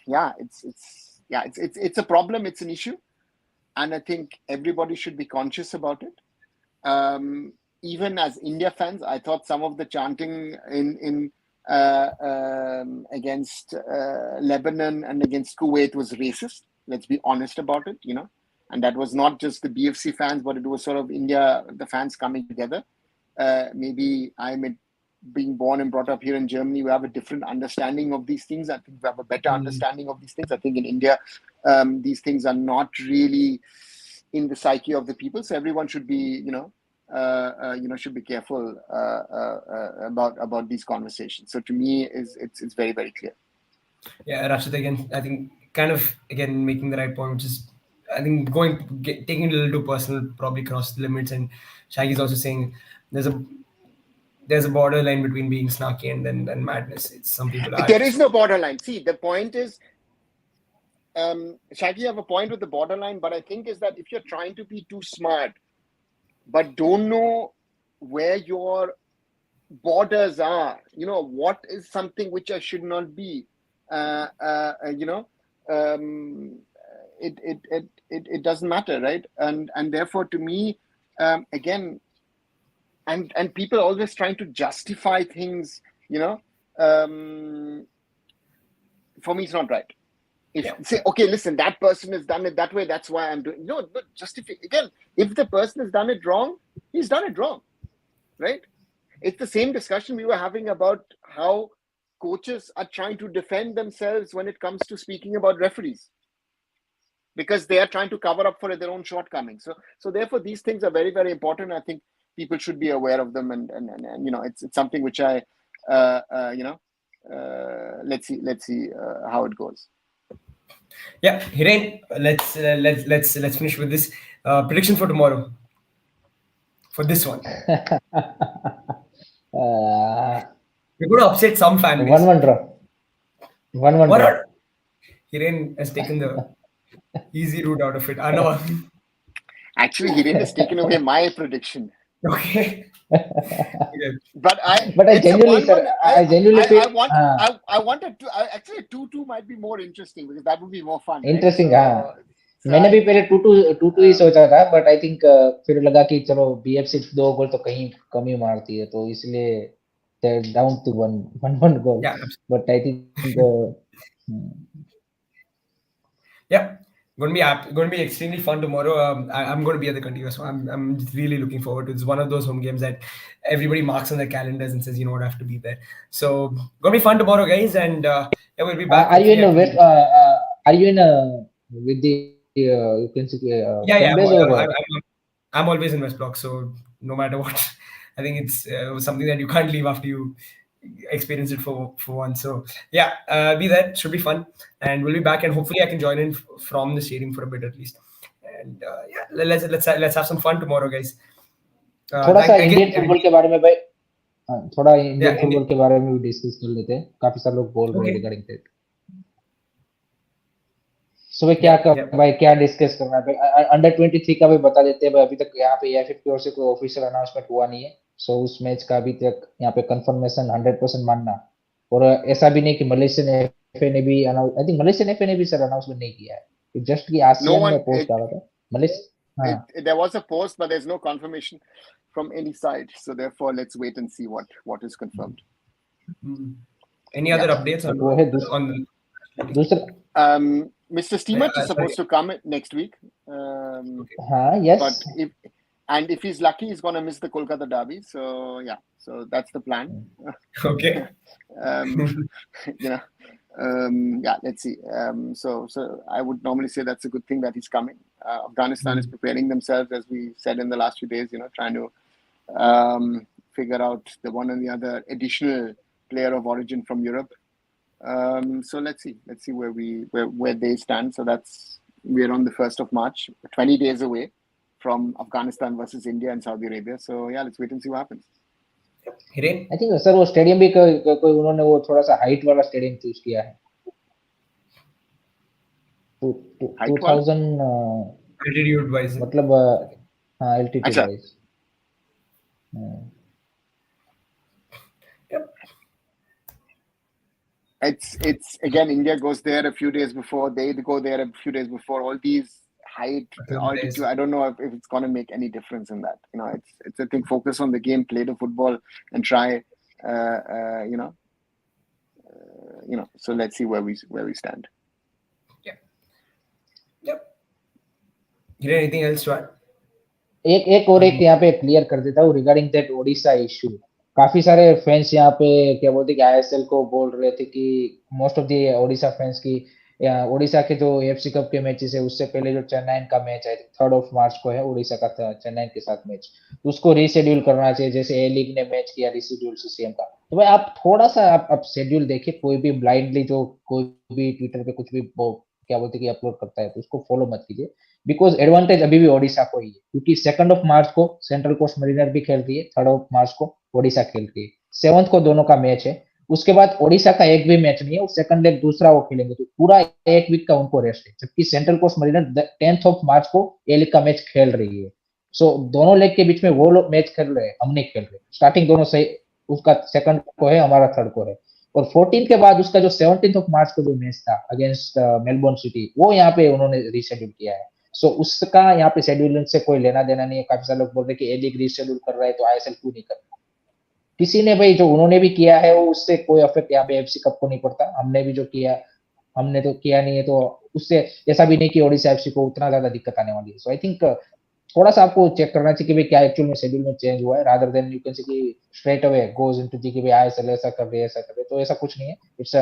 it's a problem, it's an issue, and I think everybody should be conscious about it. Even as India fans, I thought some of the chanting in against Lebanon and against Kuwait was racist. Let's be honest about it, and that was not just the BFC fans, but it was sort of India, the fans coming together. Maybe being born and brought up here in Germany, we have a different understanding of these things. I think we have a better understanding of these things. I think in India, these things are not really in the psyche of the people. So everyone should be, should be careful about these conversations. So to me, it's very, very clear. Yeah, Rashid, again, I think kind of again making the right point, which is I think taking it a little too personal, probably crossed the limits. And Shaggy's also saying there's a borderline between being snarky and madness. It's some people are. There is no borderline. See, the point is, Shaggy, you have a point with the borderline, but I think is that if you're trying to be too smart, but don't know where your borders are, what is something which I should not be, you know, it doesn't matter, right? And therefore, to me, again, and people always trying to justify things, you know. For me, it's not right. If say, okay, listen, that person has done it that way, that's why I'm doing. No, but justify again. If the person has done it wrong, he's done it wrong, right? It's the same discussion we were having about how coaches are trying to defend themselves when it comes to speaking about referees, because they are trying to cover up for their own shortcomings. So therefore, these things are very, very important. I think people should be aware of them, and you know, it's something which I, you know, let's see how it goes. Yeah, Hiren, let's finish with this prediction for tomorrow. For this one, we're going to upset some families. 1-1 draw. 1-1 What draw. are Hiren has taken the easy route out of it. Arnav. Actually, Hiren has taken away my prediction. Okay. But I genuinely, sir, I genuinely feel I wanted to actually 2-2 might be more interesting, because that would be more fun. Interesting, right? हाँ. मैंने भी पहले 2-2 ही सोचा था, but I think फिर लगा कि चलो BFC 2 गोल तो कहीं कम ही मारती है, तो इसलिए they're down to 1 goal. Yeah, but I think yeah, going to be extremely fun tomorrow. I'm going to be at the Contigo, so I'm really looking forward to it. It's one of those home games that everybody marks on their calendars and says, you know what, I have to be there. So going to be fun tomorrow, guys, and yeah, we'll be back. Are you in West? Are you in with the you can see Yeah. or I'm always in West Block, so no matter what, I think it's something that you can't leave after you experience it for once. So yeah, be there. Should be fun, and we'll be back, and hopefully I can join in from the stadium for a bit at least. And yeah, let's have some fun tomorrow, guys. थोड़ा सा Indian football के बारे में भाई, थोड़ा Indian football के बारे में भी डिस्कस कर लेते हैं. काफी सारे लोग बोल रहे हैं रिगार्डिंग दैट. सो भाई क्या डिस्कस करना है भाई? अंडर 23 का भी बता देते हैं भाई. अभी तक यहाँ पे AIF की ओर से कोई ऑफिशियल अनाउंसमेंट हुआ नहीं है. सो उस मैच का अभी तक यहाँ पे कंफर्मेशन 100% मानना, और ऐसा भी नहीं कि मलेशियन एफए ने भी आई थिंक मलेशियन एफए ने भी सर अनाउंसमेंट नहीं किया है. जस्ट कि आसियान में पोस्ट डाला था There was a post, but there's no confirmation from any side. So therefore, let's wait and see what is confirmed. Any other updates on Mr. Steamert is supposed to come next week. Yes. But if he's lucky, he's going to miss the Kolkata derby. So yeah, so that's the plan. Okay. You know, yeah, let's see. So I would normally say that's a good thing that he's coming. Afghanistan is preparing themselves, as we said in the last few days, you know, trying to figure out the one or the other additional player of origin from Europe. So let's see where they stand. So we're on the 1st of March, 20 days away from Afghanistan versus India and Saudi Arabia. So yeah, let's wait and see what happens. I think sir वो stadium भी कोई उन्होंने वो थोड़ा सा height वाला stadium choose किया है. 2000 altitude wise, मतलब हाँ altitude wise. It's again, India goes there a few days before, they go there a few days before. All these height, altitude, I don't know if it's going to make any difference in that. You know, it's I think focus on the game, play the football, and try. You know. So let's see where we stand. Yep. Anything else to add? एक यहाँ पे clear कर देता हूँ regarding that Odisha issue. काफी सारे fans यहाँ पे क्या बोलते कि ISL को बोल रहे थे कि most of the Odisha fans की ओडिशा के जो AFC कप के मैचेस है उससे पहले जो चेन्नई का मैच है 3rd मार्च को है ओडिशा का चेन्नई के साथ मैच, उसको रीशेड्यूल करना चाहिए जैसे ए लीग ने मैच किया रीशेड्यूल CCM का. तो भाई आप थोड़ा सा आप शेड्यूल देखिए. कोई भी ब्लाइंडली जो कोई भी ट्विटर पे कुछ भी क्या बोलते कि अपलोड करता है तो उसको फॉलो मत कीजिए, बिकॉज एडवांटेज अभी भी ओडिशा को ही है. क्योंकि 2 मार्च को सेंट्रल कोस्ट मरीनर भी खेल रही है, 3 मार्च को ओडिशा खेल रही है, 7 को दोनों का मैच है. उसके बाद ओडिशा का एक भी मैच नहीं है, सेकंड लेग दूसरा वो खेलेंगे, तो पूरा एक वीक का उनको रेस्ट है. जबकि सेंट्रल कोस्ट मरीनर 10th मार्च को ए लीग का मैच खेल रही है. सो दोनों लेग के बीच में वो लोग मैच खेल रहे हैं, हम नहीं खेल रहे. स्टार्टिंग दोनों सही, उसका सेकंड को है, हमारा 3rd को है. और 14 के बाद उसका जो 17 ऑफ मार्च को जो मैच था अगेंस्ट मेलबोर्न सिटी, वो यहाँ पे उन्होंने रीशेड्यूल किया है. सो उसका यहाँ पे शेड्यूल से कोई लेना देना नहीं है. काफी सारे लोग बोल रहे हैं कि ए लीग रीशेड्यूल कर रहा है तो आईएसएल क्यों नहीं कर रहा. किसी ने भाई जो उन्होंने भी किया है वो उससे कोई अफेक्ट यहाँ पे एफसी कप को नहीं पड़ता. हमने भी जो किया, हमने तो किया नहीं है, तो उससे ऐसा भी नहीं कि ओडिशा एफसी को उतना ज्यादा दिक्कत आने वाली है. सो आई थिंक थोड़ा सा आपको चेक करना चाहिए कि भाई क्या एक्चुअल में शेड्यूल में चेंज हुआ है, rather than you can see कि स्ट्रेट अवे गोज इनटू कि भाई आईएसएल ऐसा कर रही है, ऐसा कर रही है. तो ऐसा कुछ नहीं है. It's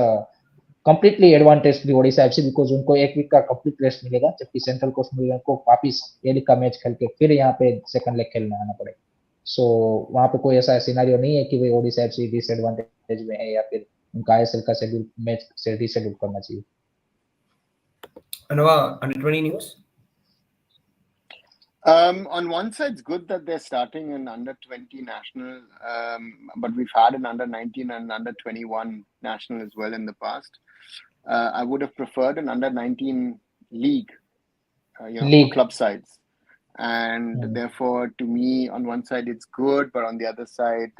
completely advantage to Odisha FC because उनको एक वीक का कंप्लीट रेस्ट मिलेगा, जबकि सेंट्रल कोस्ट में उनको वापस ये लीग का मैच खेल के फिर यहाँ पे सेकंड लेग खेलने आना पड़ेगा. सो वहां पे कोई ऐसा सिनेरियो नहीं है कि भाई ओडिशा एफसी डिसएडवांटेज में है या फिर उनका आईएसएल का शेड्यूल मैच से डिसएड्यूल करना चाहिए. Anova, under 20 news? On one side, it's good that they're starting an under 20 national, but we've had an under 19 and under 21 national as well in the past. I would have preferred an under 19 league, for club sides. And therefore, to me, on one side, it's good, but on the other side,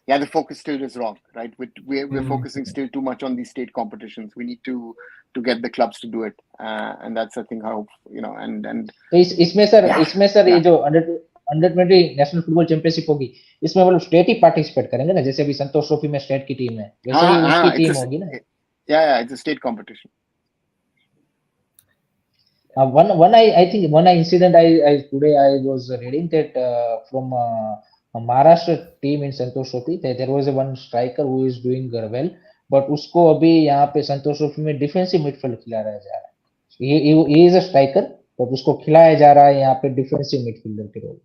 the focus still is wrong, right? We're focusing still too much on these state competitions. We need to get the clubs to do it, and that's I think how and. तो इसमें sir ये जो under 20 national football championship होगी, इसमें मतलब state ही participate करेंगे ना, जैसे अभी संतोष ट्रॉफी में स्टेट की टीम है, वैसे ही उसकी टीम होगी ना. Yeah, it's a state competition. I think one incident I today I was reading that from a Maharashtra team in Santosh Trophy, there was one striker who is doing well, but उसको अभी यहाँ पे संतोष trophy में defensive midfield खिलाया जा रहा है. he is a striker, but उसको खिलाया जा रहा है यहाँ पे डिफेंसिव मिडफील्डर के role.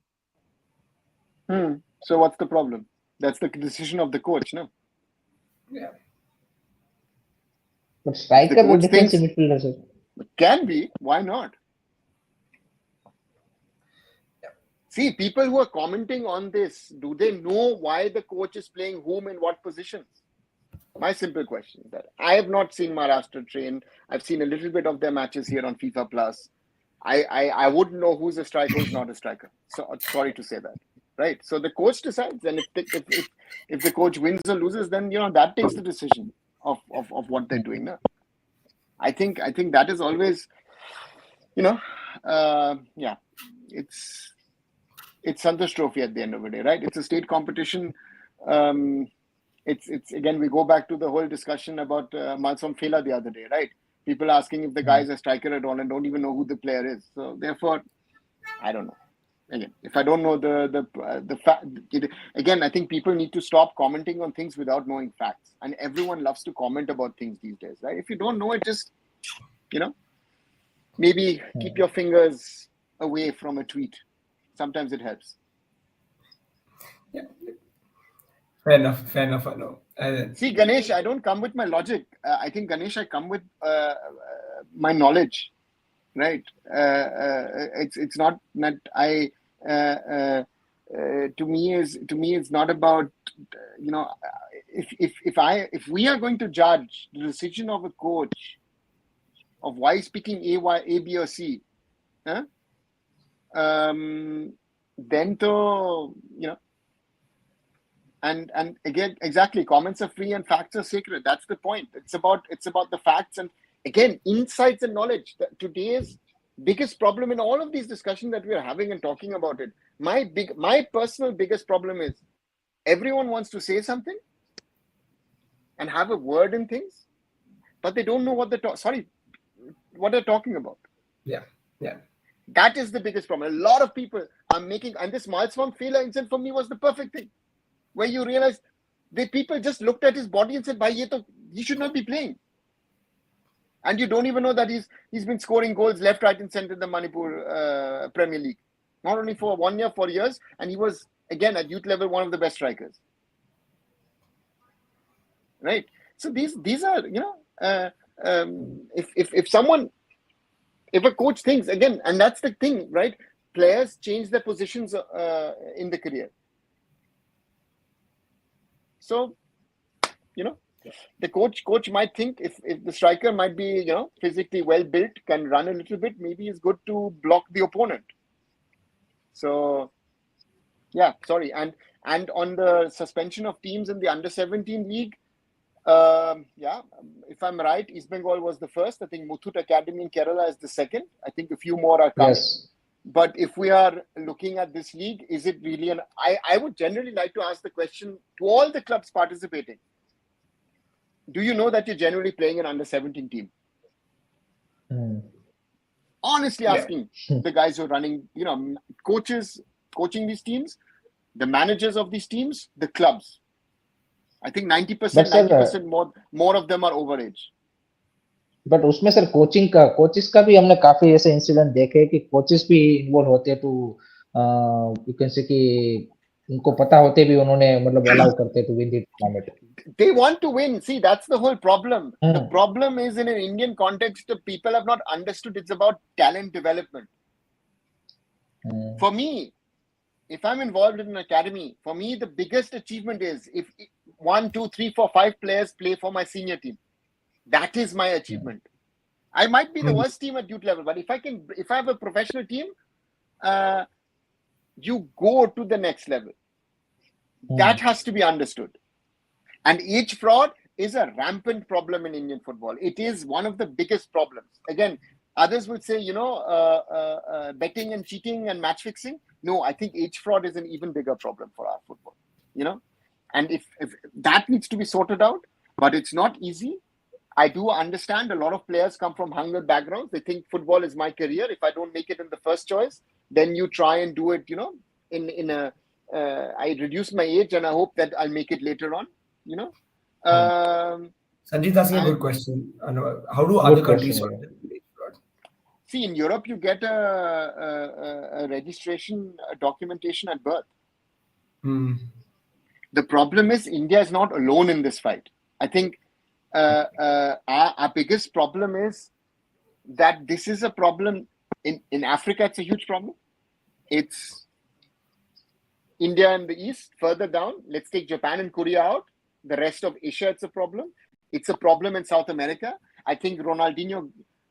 So what's the problem? That's the decision of the coach, no? Yeah. But striker or defensive midfielder, sir? Can be. Why not? See, people who are commenting on this, do they know why the coach is playing whom in what positions? My simple question is that I have not seen Maharashtra train. I've seen a little bit of their matches here on FIFA Plus. I wouldn't know who's a striker, who's not a striker. So sorry to say that, right? So the coach decides, and if the coach wins or loses, then that takes the decision of what they're doing now. I think that is always, it's Santosh Trophy at the end of the day, right? It's a state competition. It's again, we go back to the whole discussion about Malsom Fela the other day, right? People asking if the guy is a striker at all and don't even know who the player is. So therefore, I don't know. Again, if I don't know the fact, again, I think people need to stop commenting on things without knowing facts. And everyone loves to comment about things these days, right? If you don't know it, just, maybe keep your fingers away from a tweet. Sometimes it helps. Yeah. Fair enough. I know. See, Ganesh, I don't come with my logic. I think, Ganesh, I come with my knowledge, right? It's not that I. To me, it's not about if we are going to judge the decision of a coach of why he's picking A, B, or C, then to and again, exactly, comments are free and facts are sacred. That's the point. It's about the facts and again insights and knowledge. Today's biggest problem in all of these discussions that we are having and talking about it, my personal biggest problem is everyone wants to say something and have a word in things, but they don't know what they're talking about. Yeah. That is the biggest problem. A lot of people are making, and this Malsvam Fela incident for me was the perfect thing, where you realize the people just looked at his body and said, "Bhai, he should not be playing." And you don't even know that he's been scoring goals left, right, and center in the Manipur Premier League, not only for 1 year, 4 years, and he was again at youth level one of the best strikers. Right. So these are if a coach thinks again, and that's the thing, right? Players change their positions in the career. So, the coach might think if the striker might be, physically well built, can run a little bit, maybe it's good to block the opponent. So, Yeah, sorry. And on the suspension of teams in the under-17 league, if I'm right, East Bengal was the first. I think Muthoot Academy in Kerala is the second. I think a few more are coming. Yes. But if we are looking at this league, is it really I would generally like to ask the question to all the clubs participating. Do you know that you're generally playing an under-17 team? Honestly asking the guys who are running, coaches coaching these teams, the managers of these teams, the clubs. I think 90%, 90% more of them are overage. But उसमें sir coaches का भी हमने काफी ऐसे incident देखे कि coaches भी involve होते हैं टू यू कैन से कि उनको पता होते भी उन्होंने मतलब अलाउ करते to win the tournament. They want to win. See, that's the whole problem. The problem is in an Indian context, the people have not understood it's about talent development. For me, if I'm involved in an academy, for me, the biggest achievement is if 1, 2, 3, 4, 5 players play for my senior team. That is my achievement. I might be the worst team at youth level, but if I have a professional team, you go to the next level. That has to be understood. And age fraud is a rampant problem in Indian football. It is one of the biggest problems. Again, others would say, betting and cheating and match fixing. No, I think age fraud is an even bigger problem for our football. And if that needs to be sorted out, but it's not easy. I do understand a lot of players come from hunger backgrounds. They think football is my career. If I don't make it in the first choice, then you try and do it, I reduce my age and I hope that I'll make it later on, Sanjeev, that's a good question. How do other countries sort of see, in Europe, you get a registration, a documentation at birth. The problem is India is not alone in this fight. I think our biggest problem is that this is a problem in Africa. It's a huge problem. It's India in the east, further down. Let's take Japan and Korea out. The rest of Asia, it's a problem. It's a problem in South America. I think Ronaldinho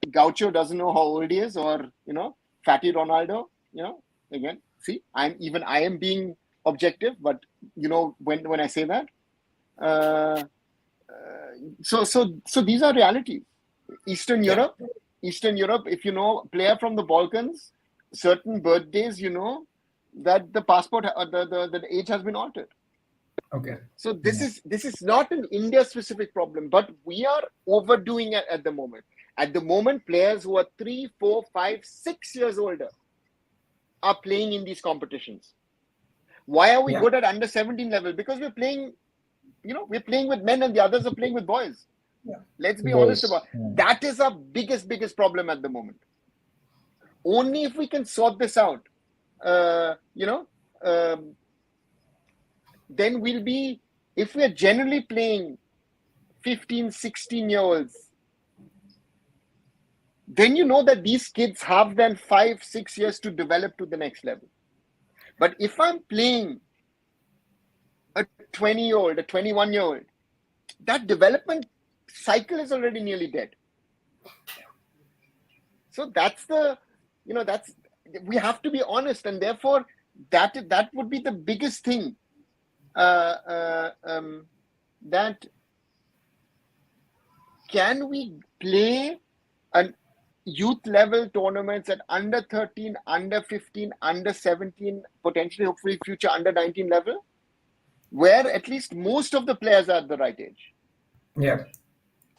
Gaucho doesn't know how old he is, or Fatty Ronaldo. Again, see, I am being objective, but when I say that, so these are realities. Eastern Europe, if player from the Balkans, certain birthdays, that the passport, the age has been altered. Okay. So this is not an India-specific problem, but we are overdoing it at the moment. At the moment, players who are 3, 4, 5, 6 years older are playing in these competitions. Why are we good at under 17 level? Because we're playing, we're playing with men and the others are playing with boys. Yeah. Let's be honest about it. That is our biggest problem at the moment. Only if we can sort this out, then we'll be, if we're generally playing 15, 16-year-olds, then that these kids have then 5, 6 years to develop to the next level. But if I'm playing a 20-year-old, a 21-year-old, that development cycle is already nearly dead. So that's we have to be honest, and therefore that would be the biggest thing. That can we play an youth level tournaments at under 13, under 15, under 17, potentially, hopefully, future under 19 level, where at least most of the players are at the right age. Yeah.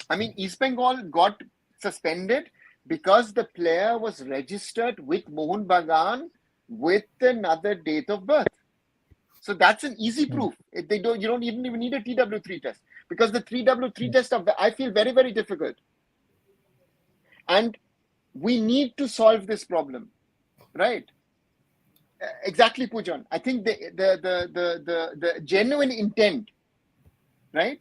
I mean, East Bengal got suspended because the player was registered with Mohun Bagan with another date of birth. So that's an easy proof. You don't even need a TW3 test, because the 3W3 test I feel very, very difficult. And we need to solve this problem, right? Exactly, Pujan. I think the genuine intent, right,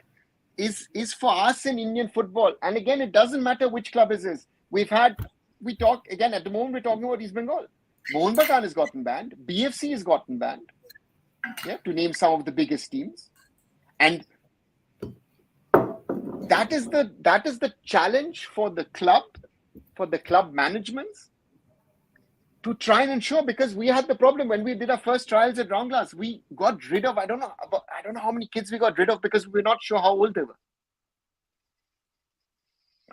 is for us in Indian football. And again, it doesn't matter which club it is. We talk again at the moment. We're talking about East Bengal. Mohun Bagan has gotten banned. BFC has gotten banned. Yeah, to name some of the biggest teams, and that is the challenge for the club managements to try and ensure, because we had the problem when we did our first trials at Round Glass. We got rid of, I don't know how many kids we got rid of because we were not sure how old they were.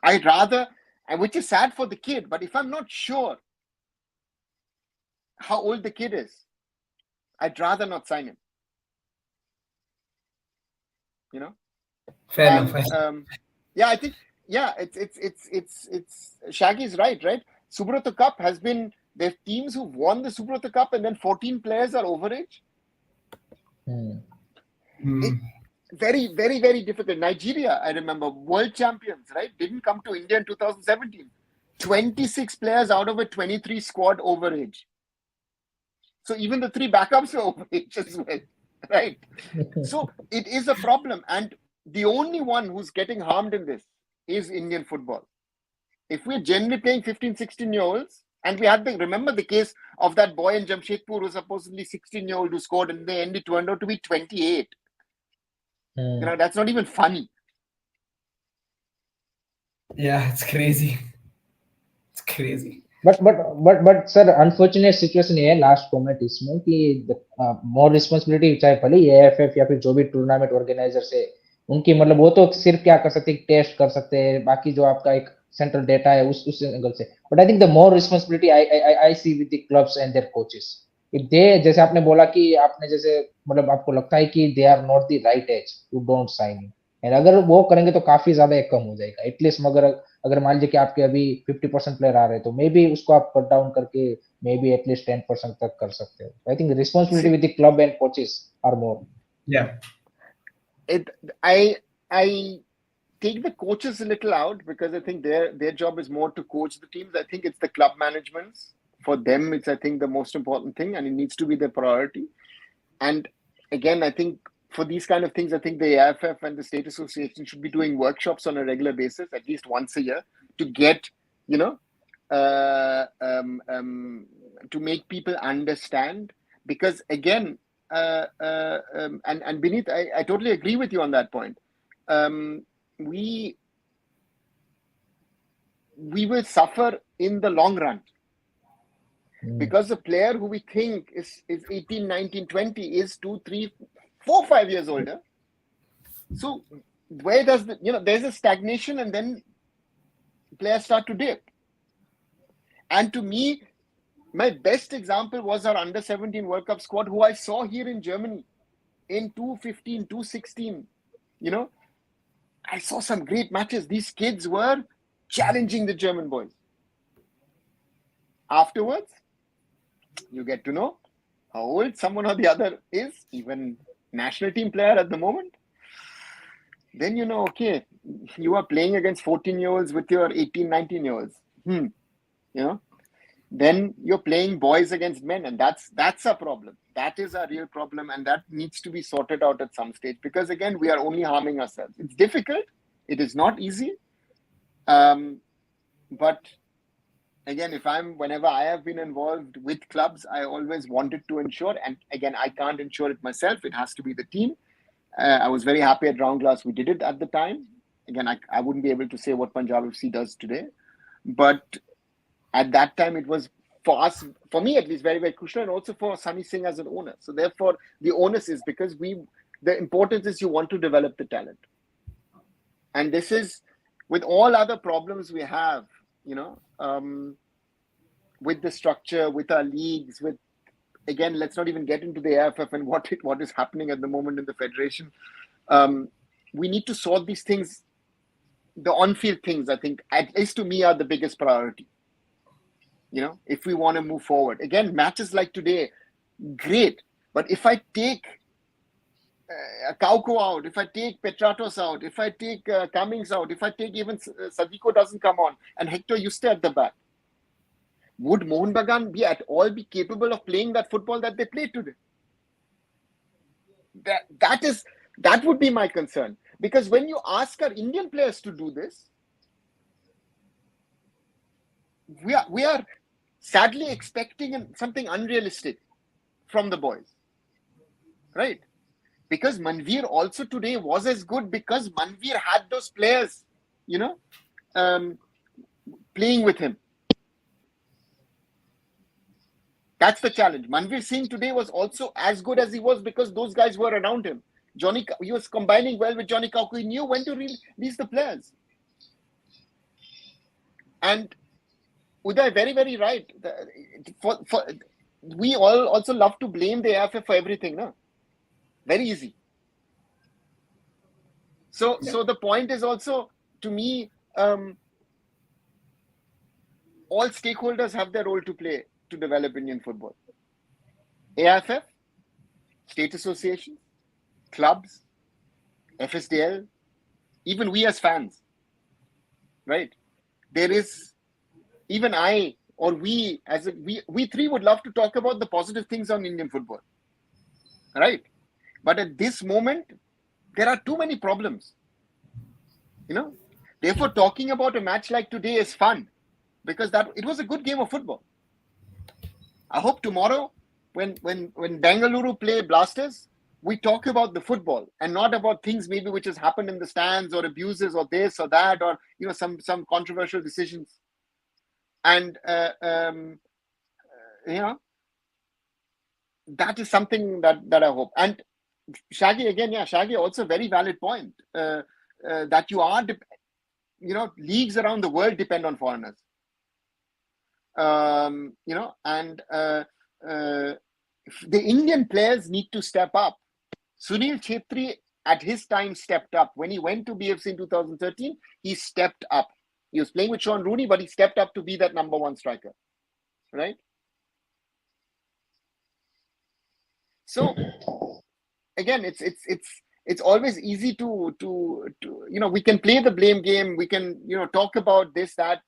I'd rather, and which is sad for the kid, but if I'm not sure how old the kid is, I'd rather not sign him. You know? Fair And, enough. yeah, I think, yeah, it's Shaggy's right? Subrata Cup has been, there's teams who've won the Subrata Cup and then 14 players are overage. It, very, very, very difficult. Nigeria, I remember, world champions, right? Didn't come to India in 2017. 26 players out of a 23 squad overage. So even the 3 backups are overage as well, right? So it is a problem. And the only one who's getting harmed in this is Indian football. If we're generally playing 15, 16-year-olds, and we had remember the case of that boy in Jamshedpur who was supposedly 16-year-old who scored, and in the end it turned out to be 28. You know, that's not even funny. Yeah, it's crazy. It's crazy. But sir, unfortunate situation ये है last comment इसमें कि मोर responsibility चाहे भले AFF या फिर जो भी टूर्नामेंट ऑर्गेनाइजर से उनकी, मतलब वो तो सिर्फ क्या कर सकते हैं, टेस्ट कर सकते हैं, बाकी जो आपका एक सेंट्रल डेटा है उस एंगल से. But I think the more responsibility I see with the clubs and their coaches. If they, जैसे आपने बोला कि आपने जैसे मतलब आपको लगता है कि they are not the right age to don't sign, and अगर वो करेंगे तो काफी ज्यादा एक कम हो जाएगा एटलीस्ट. मगर अगर मान लीजिए कि आपके अभी 50% प्लेयर आ रहे हैं तो मे बी उसको आप कट डाउन करके मे बी एटलीस्ट 10% तक कर सकते हो. I think responsibility with the club and coaches are more. I take the coaches a little out because I think their job is more to coach the teams. I think it's the club managements. For them, it's, I think, the most important thing, and it needs to be their priority. And again, I think for these kind of things, I think the AIFF and the State Association should be doing workshops on a regular basis, at least once a year, to get, you know, to make people understand. Because again, and Bineet, I totally agree with you on that point. We will suffer in the long run. Because the player who we think is 18, 19, 20 is 2, 3, 4, 5 years older. So where does there's a stagnation, and then players start to dip. And to me, my best example was our under-17 World Cup squad, who I saw here in Germany in 2015, 2016. You know, I saw some great matches. These kids were challenging the German boys. Afterwards, you get to know how old someone or the other is, even national team player at the moment. Then you know, okay, you are playing against 14-year-olds with your 18, 19-year-olds. You know, then you're playing boys against men, and that's a problem. That is a real problem, and that needs to be sorted out at some stage, because again, we are only harming ourselves. It's difficult. It is not easy. But again, whenever I have been involved with clubs, I always wanted to ensure, and again, I can't ensure it myself. It has to be the team. I was very happy at Round Glass. We did it at the time. Again, I wouldn't be able to say what Punjab FC does today, but at that time, it was for us, for me at least, very, very crucial, and also for Sunny Singh as an owner. So therefore, the onus is, because the importance is you want to develop the talent. And this is, with all other problems we have, you know, with the structure, with our leagues, with, again, let's not even get into the AFF and what is happening at the moment in the federation. We need to sort these things. The on-field things, I think, at least to me, are the biggest priority. You know, if we want to move forward. Again, matches like today, great. But if I take Kauko out, if I take Petratos out, if I take Cummings out, if I take even Sadiko doesn't come on, and Hector Yuste at the back, would Mohun Bagan be at all be capable of playing that football that they played today? That would be my concern. Because when you ask our Indian players to do this, we are sadly expecting something unrealistic from the boys, right? Because Manveer also today was as good because Manveer had those players, you know, playing with him. That's the challenge. Manveer Singh today was also as good as he was because those guys were around him. He was combining well with Johnny Kauku. He knew when to release the players. And Uday, very, very right. We all also love to blame the AFF for everything, no? Very easy. So the point is also, to me, all stakeholders have their role to play to develop Indian football. AFF, state associations, clubs, FSDL, even we as fans, right? There is, even I or we we three would love to talk about the positive things on Indian football, right? But at this moment, there are too many problems, Therefore, talking about a match like today is fun because it was a good game of football. I hope tomorrow, when Bengaluru play Blasters, we talk about the football and not about things maybe which has happened in the stands or abuses or this or that or some controversial decisions. And that is something that I hope. And Shaggy again, Shaggy also very valid point that you are, leagues around the world depend on foreigners. And the Indian players need to step up. Sunil Chhetri at his time stepped up. When he went to BFC in 2013, he stepped up. He was playing with Sean Rooney, but he stepped up to be that number one striker, right? So again, it's always easy to we can play the blame game. We can talk about this, that.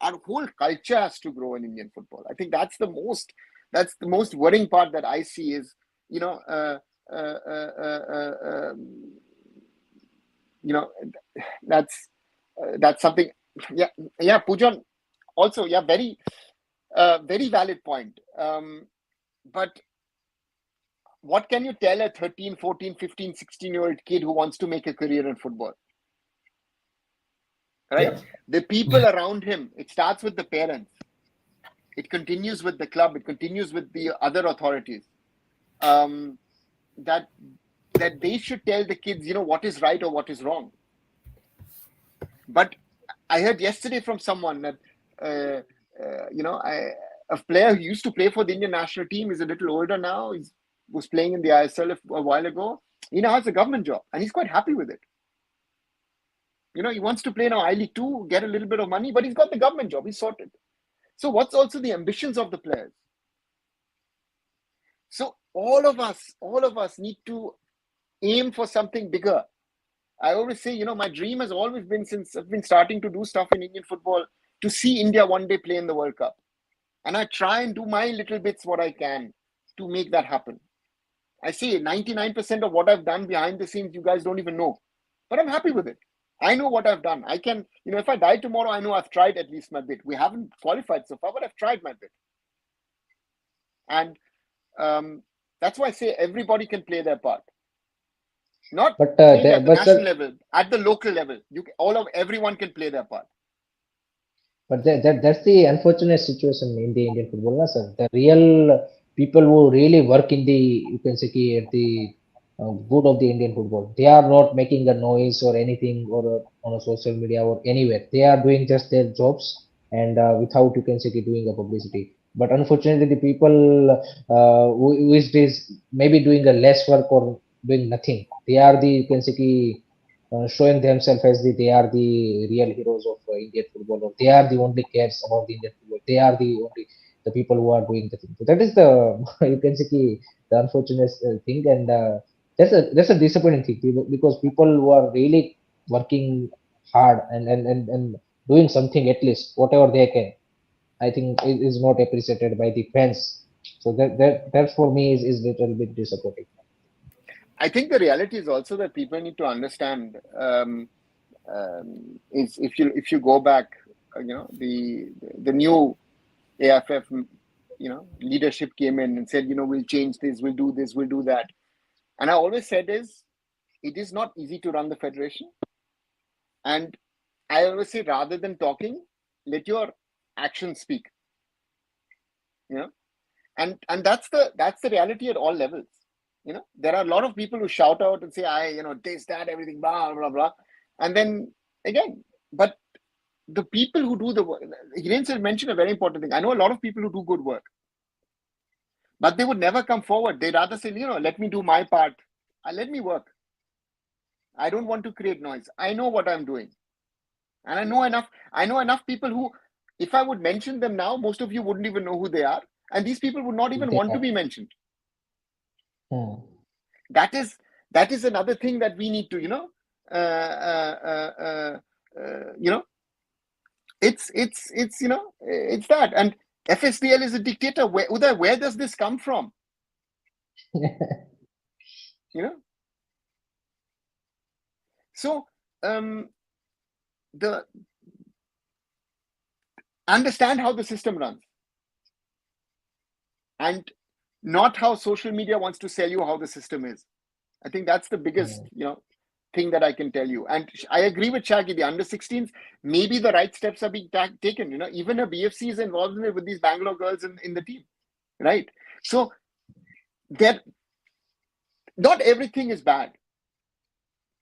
Our whole culture has to grow in Indian football. I think that's the most worrying part that I see is that's something. Yeah, Pujan. Also, very very valid point. But what can you tell a 13, 14, 15, 16-year-old kid who wants to make a career in football? Right? Yeah. The people around him, it starts with the parents. It continues with the club. It continues with the other authorities. That they should tell the kids, what is right or what is wrong. But I heard yesterday from someone that, a player who used to play for the Indian national team is a little older now. He was playing in the ISL a while ago. He now has a government job and he's quite happy with it. He wants to play now I-League 2, get a little bit of money, but he's got the government job. He's sorted. So what's also the ambitions of the players? So all of us need to aim for something bigger. I always say, my dream has always been, since I've been starting to do stuff in Indian football, to see India one day play in the World Cup. And I try and do my little bits what I can to make that happen. I say 99% of what I've done behind the scenes, you guys don't even know. But I'm happy with it. I know what I've done. I can, if I die tomorrow, I know I've tried at least my bit. We haven't qualified so far, but I've tried my bit. And that's why I say everybody can play their part. Not at the national level, at the local level. Everyone can play their part. But that's the unfortunate situation in the Indian football, sir. The real people who really work in the, at the good of the Indian football, they are not making a noise or anything or on a social media or anywhere. They are doing just their jobs and without doing a publicity. But unfortunately, the people who is maybe doing a less work or doing nothing, they are the showing themselves as they are the real heroes of Indian football, or they are the only cares about the Indian football. They are the people who are doing the thing. So that is the the unfortunate thing, and that's a disappointing thing because people who are really working hard and doing something, at least whatever they can, I think is not appreciated by the fans. So that for me is little bit disappointing. I think the reality is also that people need to understand is if you go back, the new AFF, leadership came in and said, we'll change this, we'll do this, we'll do that. And I always said it is not easy to run the federation. And I always say, rather than talking, let your actions speak. And that's the reality at all levels. There are a lot of people who shout out and say, this, that, everything, blah, blah, blah. And then again, but the people who do the work, Hiren mentioned a very important thing. I know a lot of people who do good work, but they would never come forward. They'd rather say, let me do my part. Let me work. I don't want to create noise. I know what I'm doing. And I know enough people who, if I would mention them now, most of you wouldn't even know who they are. And these people would not even want to be mentioned. That is another thing that we need to, it's that. And FSDL is a dictator. Uday, where does this come from? So the understand how the system runs, and not how social media wants to sell you how the system is. I think that's the biggest thing that I can tell you. And I agree with Shaggy. The under-16s, maybe the right steps are being taken. Even a BFC is involved in it with these Bangalore girls in the team, right? So not everything is bad,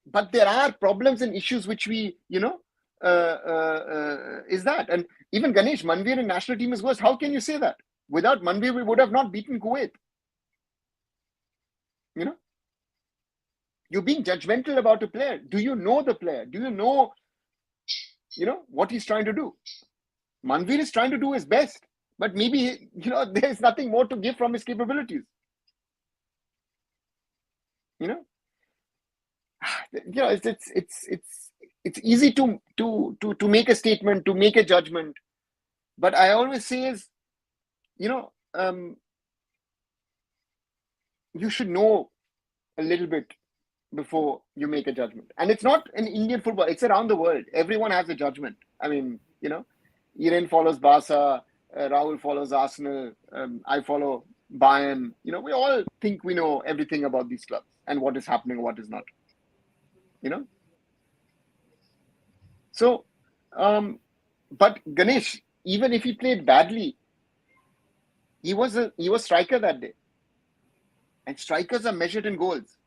but there are problems and issues which we is that. And even Ganesh, Manveer in national team is worse. How can you say that? Without Manveer, we would have not beaten Kuwait. You're being judgmental about a player. Do you know the player? Do you know what he's trying to do? Manveer is trying to do his best, but maybe there's nothing more to give from his capabilities. It's easy to make a statement, to make a judgment, but I always say is, you should know a little bit before you make a judgment. And it's not in Indian football, it's around the world. Everyone has a judgment. I mean, Iran follows Barca, Rahul follows Arsenal, I follow Bayern. We all think we know everything about these clubs and what is happening, what is not. So, but Ganesh, even if he played badly, he was striker that day. And strikers are measured in goals.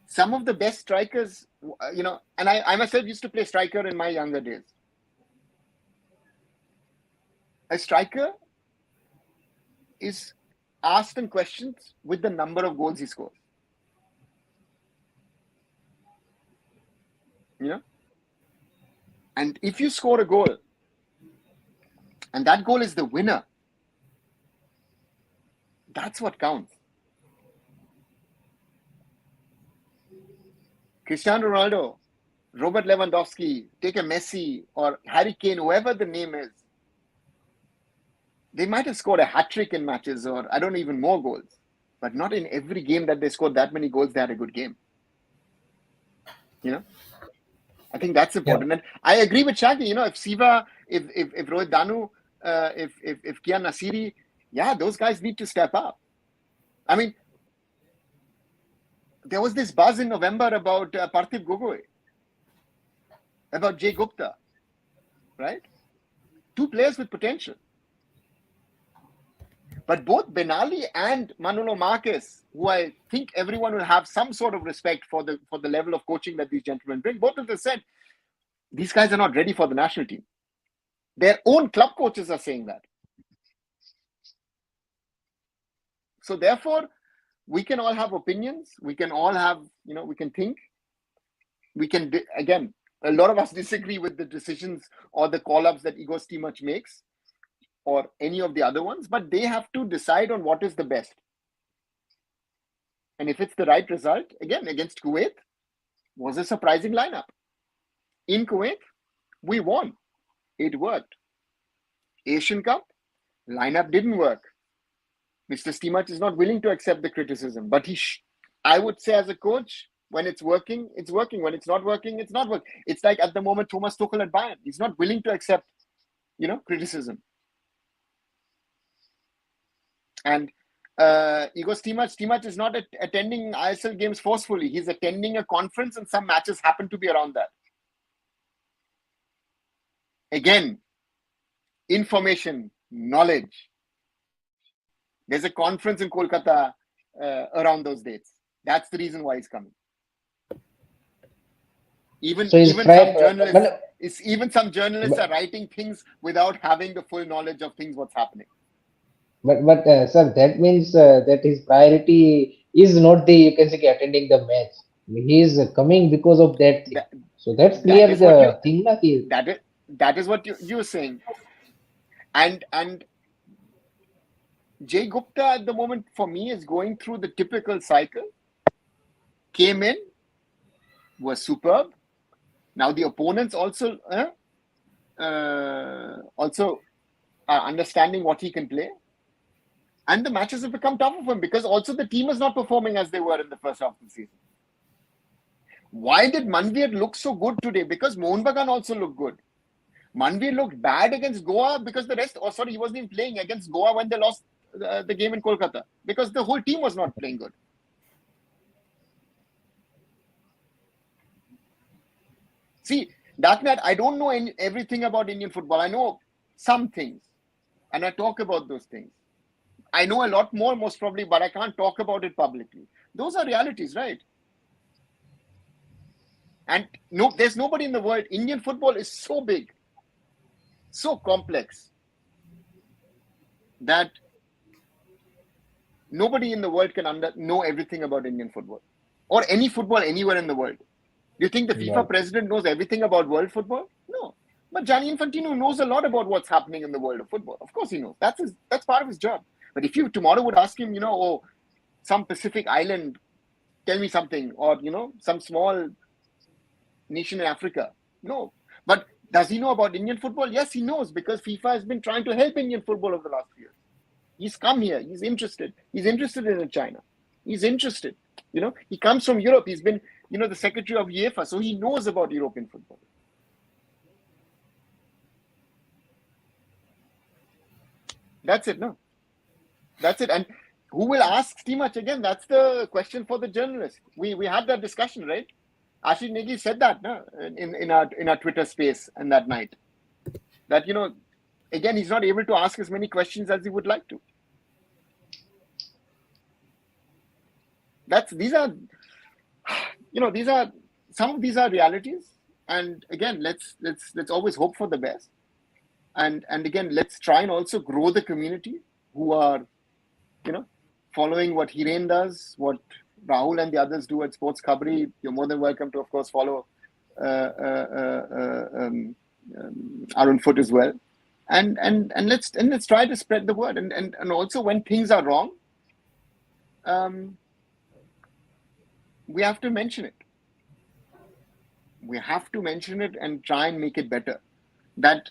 Some of the best strikers, and I myself used to play striker in my younger days. A striker is asked and questioned with the number of goals he scores. And if you score a goal, and that goal is the winner, that's what counts. Cristiano Ronaldo, Robert Lewandowski, take a Messi or Harry Kane, whoever the name is, they might have scored a hat-trick in matches or I don't know, even more goals. But not in every game that they scored that many goals, they had a good game. I think that's important. Yeah. And I agree with Shaggy, if Siva, if Rohit Danu, if Kian Nasiri, those guys need to step up. I mean, there was this buzz in November about Parthiv Gogoi, about Jay Gupta, right? Two players with potential. But both Benali and Manolo Marquez, who I think everyone will have some sort of respect for the level of coaching that these gentlemen bring, both of them said, these guys are not ready for the national team. Their own club coaches are saying that. So therefore, we can all have opinions. We can all have, we can think. We can, again, a lot of us disagree with the decisions or the call-ups that Igor Stimac makes or any of the other ones, but they have to decide on what is the best. And if it's the right result, again, against Kuwait, was a surprising lineup. In Kuwait, we won. It worked. Asian Cup, lineup didn't work. Mr. Stimac is not willing to accept the criticism, but I would say as a coach, when it's working, it's working. When it's not working, it's not working. It's like at the moment, Thomas Tuchel at Bayern. He's not willing to accept, criticism. And Igor Stimac is not attending ISL games forcefully. He's attending a conference and some matches happen to be around that. Again, information, knowledge. There's a conference in Kolkata around those dates. That's the reason why he's coming. Even some journalists are writing things without having the full knowledge of things what's happening. But sir, that means that his priority is not the, you can say, attending the match. He is coming because of that thing. So that's clear. That is what you're saying. And Jay Gupta at the moment for me is going through the typical cycle. Came in, was superb. Now the opponents also are understanding what he can play. And the matches have become tougher for him because also the team is not performing as they were in the first half of the season. Why did Manveer look so good today? Because Mohun Bagan also looked good. Manveer looked bad against Goa because he wasn't even playing against Goa when they lost the game in Kolkata. Because the whole team was not playing good. See, Darknet, I don't know everything about Indian football. I know some things. And I talk about those things. I know a lot more, most probably, but I can't talk about it publicly. Those are realities, right? And no, there's nobody in the world. Indian football is so big, so complex, that nobody in the world can know everything about Indian football or any football anywhere in the world. Do you think the FIFA president knows everything about world football? No. But Gianni Infantino knows a lot about what's happening in the world of football. Of course he knows. That's part of his job. But if you tomorrow would ask him, some Pacific island, tell me something, or, some small nation in Africa. No. But does he know about Indian football? Yes, he knows, because FIFA has been trying to help Indian football over the last few years. He's come here. He's interested. He's interested in China. He's interested. He comes from Europe. He's been, the secretary of UEFA. So he knows about European football. That's it, no? That's it. And who will ask too much again? That's the question for the journalist. We had that discussion, right? Ashish Negi said that in our Twitter space and that night. That, again, he's not able to ask as many questions as he would like to. These are some of these are realities. And again, let's always hope for the best. And again, let's try and also grow the community who are, following what Hiren does, what Rahul and the others do at Sports Khabri. You're more than welcome to, of course, follow Arun Foot as well. And let's try to spread the word. And also, when things are wrong, we have to mention it. We have to mention it and try and make it better. That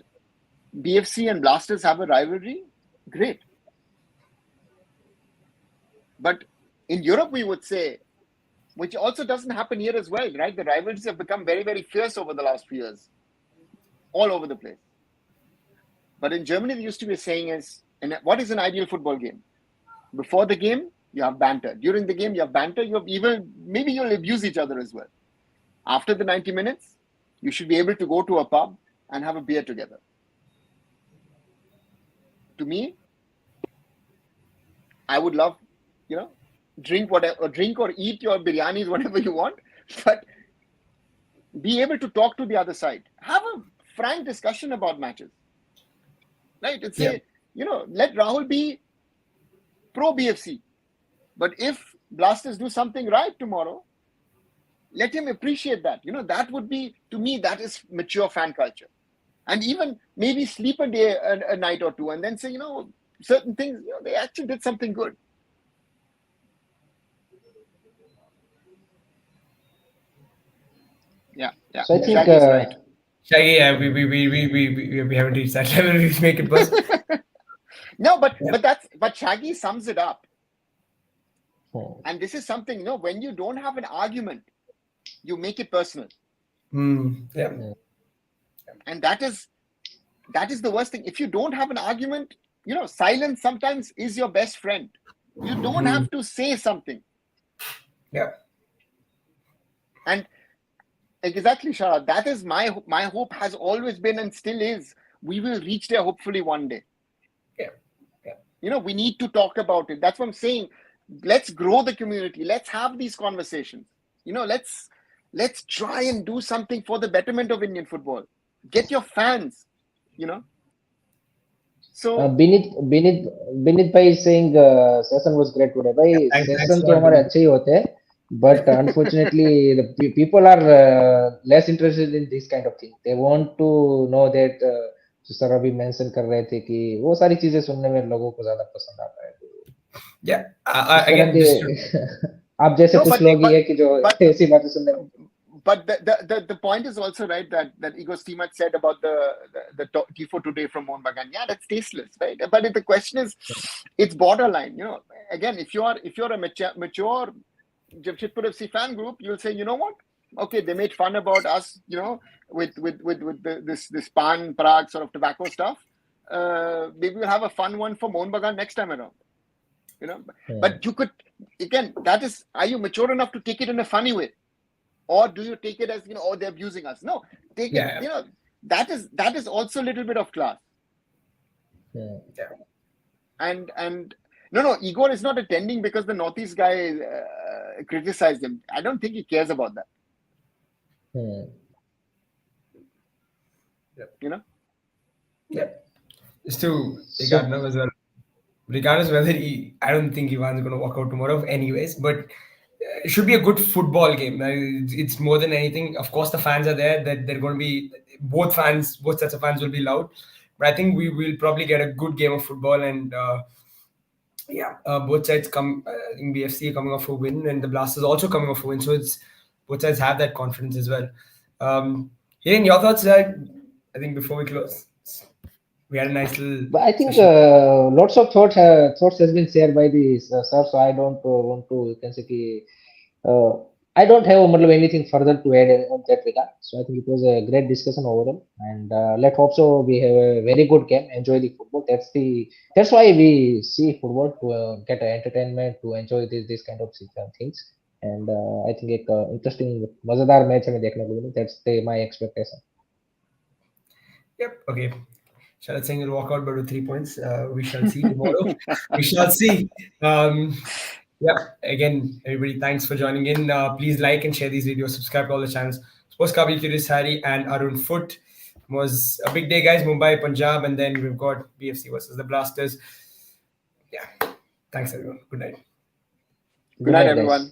BFC and Blasters have a rivalry, great. But in Europe, we would say, which also doesn't happen here as well, right? The rivalries have become very, very fierce over the last few years, all over the place. But in Germany, there used to be a saying is, and what is an ideal football game? Before the game, you have banter. During the game, you have banter. Maybe you'll abuse each other as well. After the 90 minutes, you should be able to go to a pub and have a beer together. To me, I would love, drink or eat your biryanis, whatever you want, but be able to talk to the other side. Have a frank discussion about matches. Right? Let Rahul be pro BFC. But if Blasters do something right tomorrow, let him appreciate that. That would be, to me, that is mature fan culture. And even maybe sleep a day, a night or two, and then say, certain things, they actually did something good. Yeah. So I think Shaggy's right. Shaggy, we haven't reached that level. We make it personal. No, but Shaggy sums it up. And this is something, when you don't have an argument, you make it personal. Yeah. And that is the worst thing. If you don't have an argument, silence sometimes is your best friend. You don't have to say something. Yeah. And exactly, Sharad, that is my hope has always been and still is. we will reach there hopefully one day. Yeah. We need to talk about it. That's what I'm saying. Let's grow the community. Let's have these conversations. Let's try and do something for the betterment of Indian football. Get your fans. So Binit bhai is saying session was great today. Bhai, Thanks session a तो lot, हमारे Binit. अच्छे ही होते हैं, but unfortunately the people are less interested in this kind of thing. They want to know that जो sir अभी mention कर रहे थे कि वो सारी चीजें सुनने में लोगों को ज्यादा पसंद आता है. Yeah. इस तरह Again, के आप जैसे No, कुछ but- लोग ही है कि जो but- ऐसी बातें सुनने में. but the point is also right that Igor Stimac said about the Tifo today from Mohun Bagan. Yeah, that's tasteless, right? But the question is, it's borderline. Again, if you're a mature Jamshedpur FC fan group, you'll say, you know what? Okay, they made fun about us, with this pan Prague sort of tobacco stuff. Maybe we'll have a fun one for Mohun Bagan next time around. But you could, again, that is, are you mature enough to take it in a funny way? Or do you take it as, oh, they're abusing us? No, take it, that is also a little bit of class. Yeah. And no, Igor is not attending because the Northeast guy criticized him. I don't think he cares about that. Yeah. Just to take out now as well. Regardless whether I don't think Ivan's going to walk out tomorrow anyways, but it should be a good football game. It's more than anything. Of course, the fans are there. That they're going to be both sets of fans will be loud. But I think we will probably get a good game of football, and both sides come. In BFC coming off a win, and the Blasters also coming off a win. So it's both sides have that confidence as well. Hiren, your thoughts? I think before we close, we had a nice little. But I think session. lots of thoughts has been shared by the sir, so I don't want to, you can say कि, I don't have anything further to add on that regard. So I think it was a great discussion overall, and let's hope so we have a very good game. Enjoy the football. That's why we see football, to get entertainment, to enjoy this kind of things. And I think एक interesting मजेदार match हमें देखने को मिले. That's my expectation. Yep. Okay. Sharad Singh will walk out, but with 3 points. We shall see tomorrow. We shall see. Again, everybody, thanks for joining in. Please like and share these videos. Subscribe to all the channels. Sports Kabli, Curious Harry, and Arun Foot. Was a big day, guys. Mumbai, Punjab, and then we've got BFC versus the Blasters. Yeah. Thanks, everyone. Good night. Good night, guys. everyone.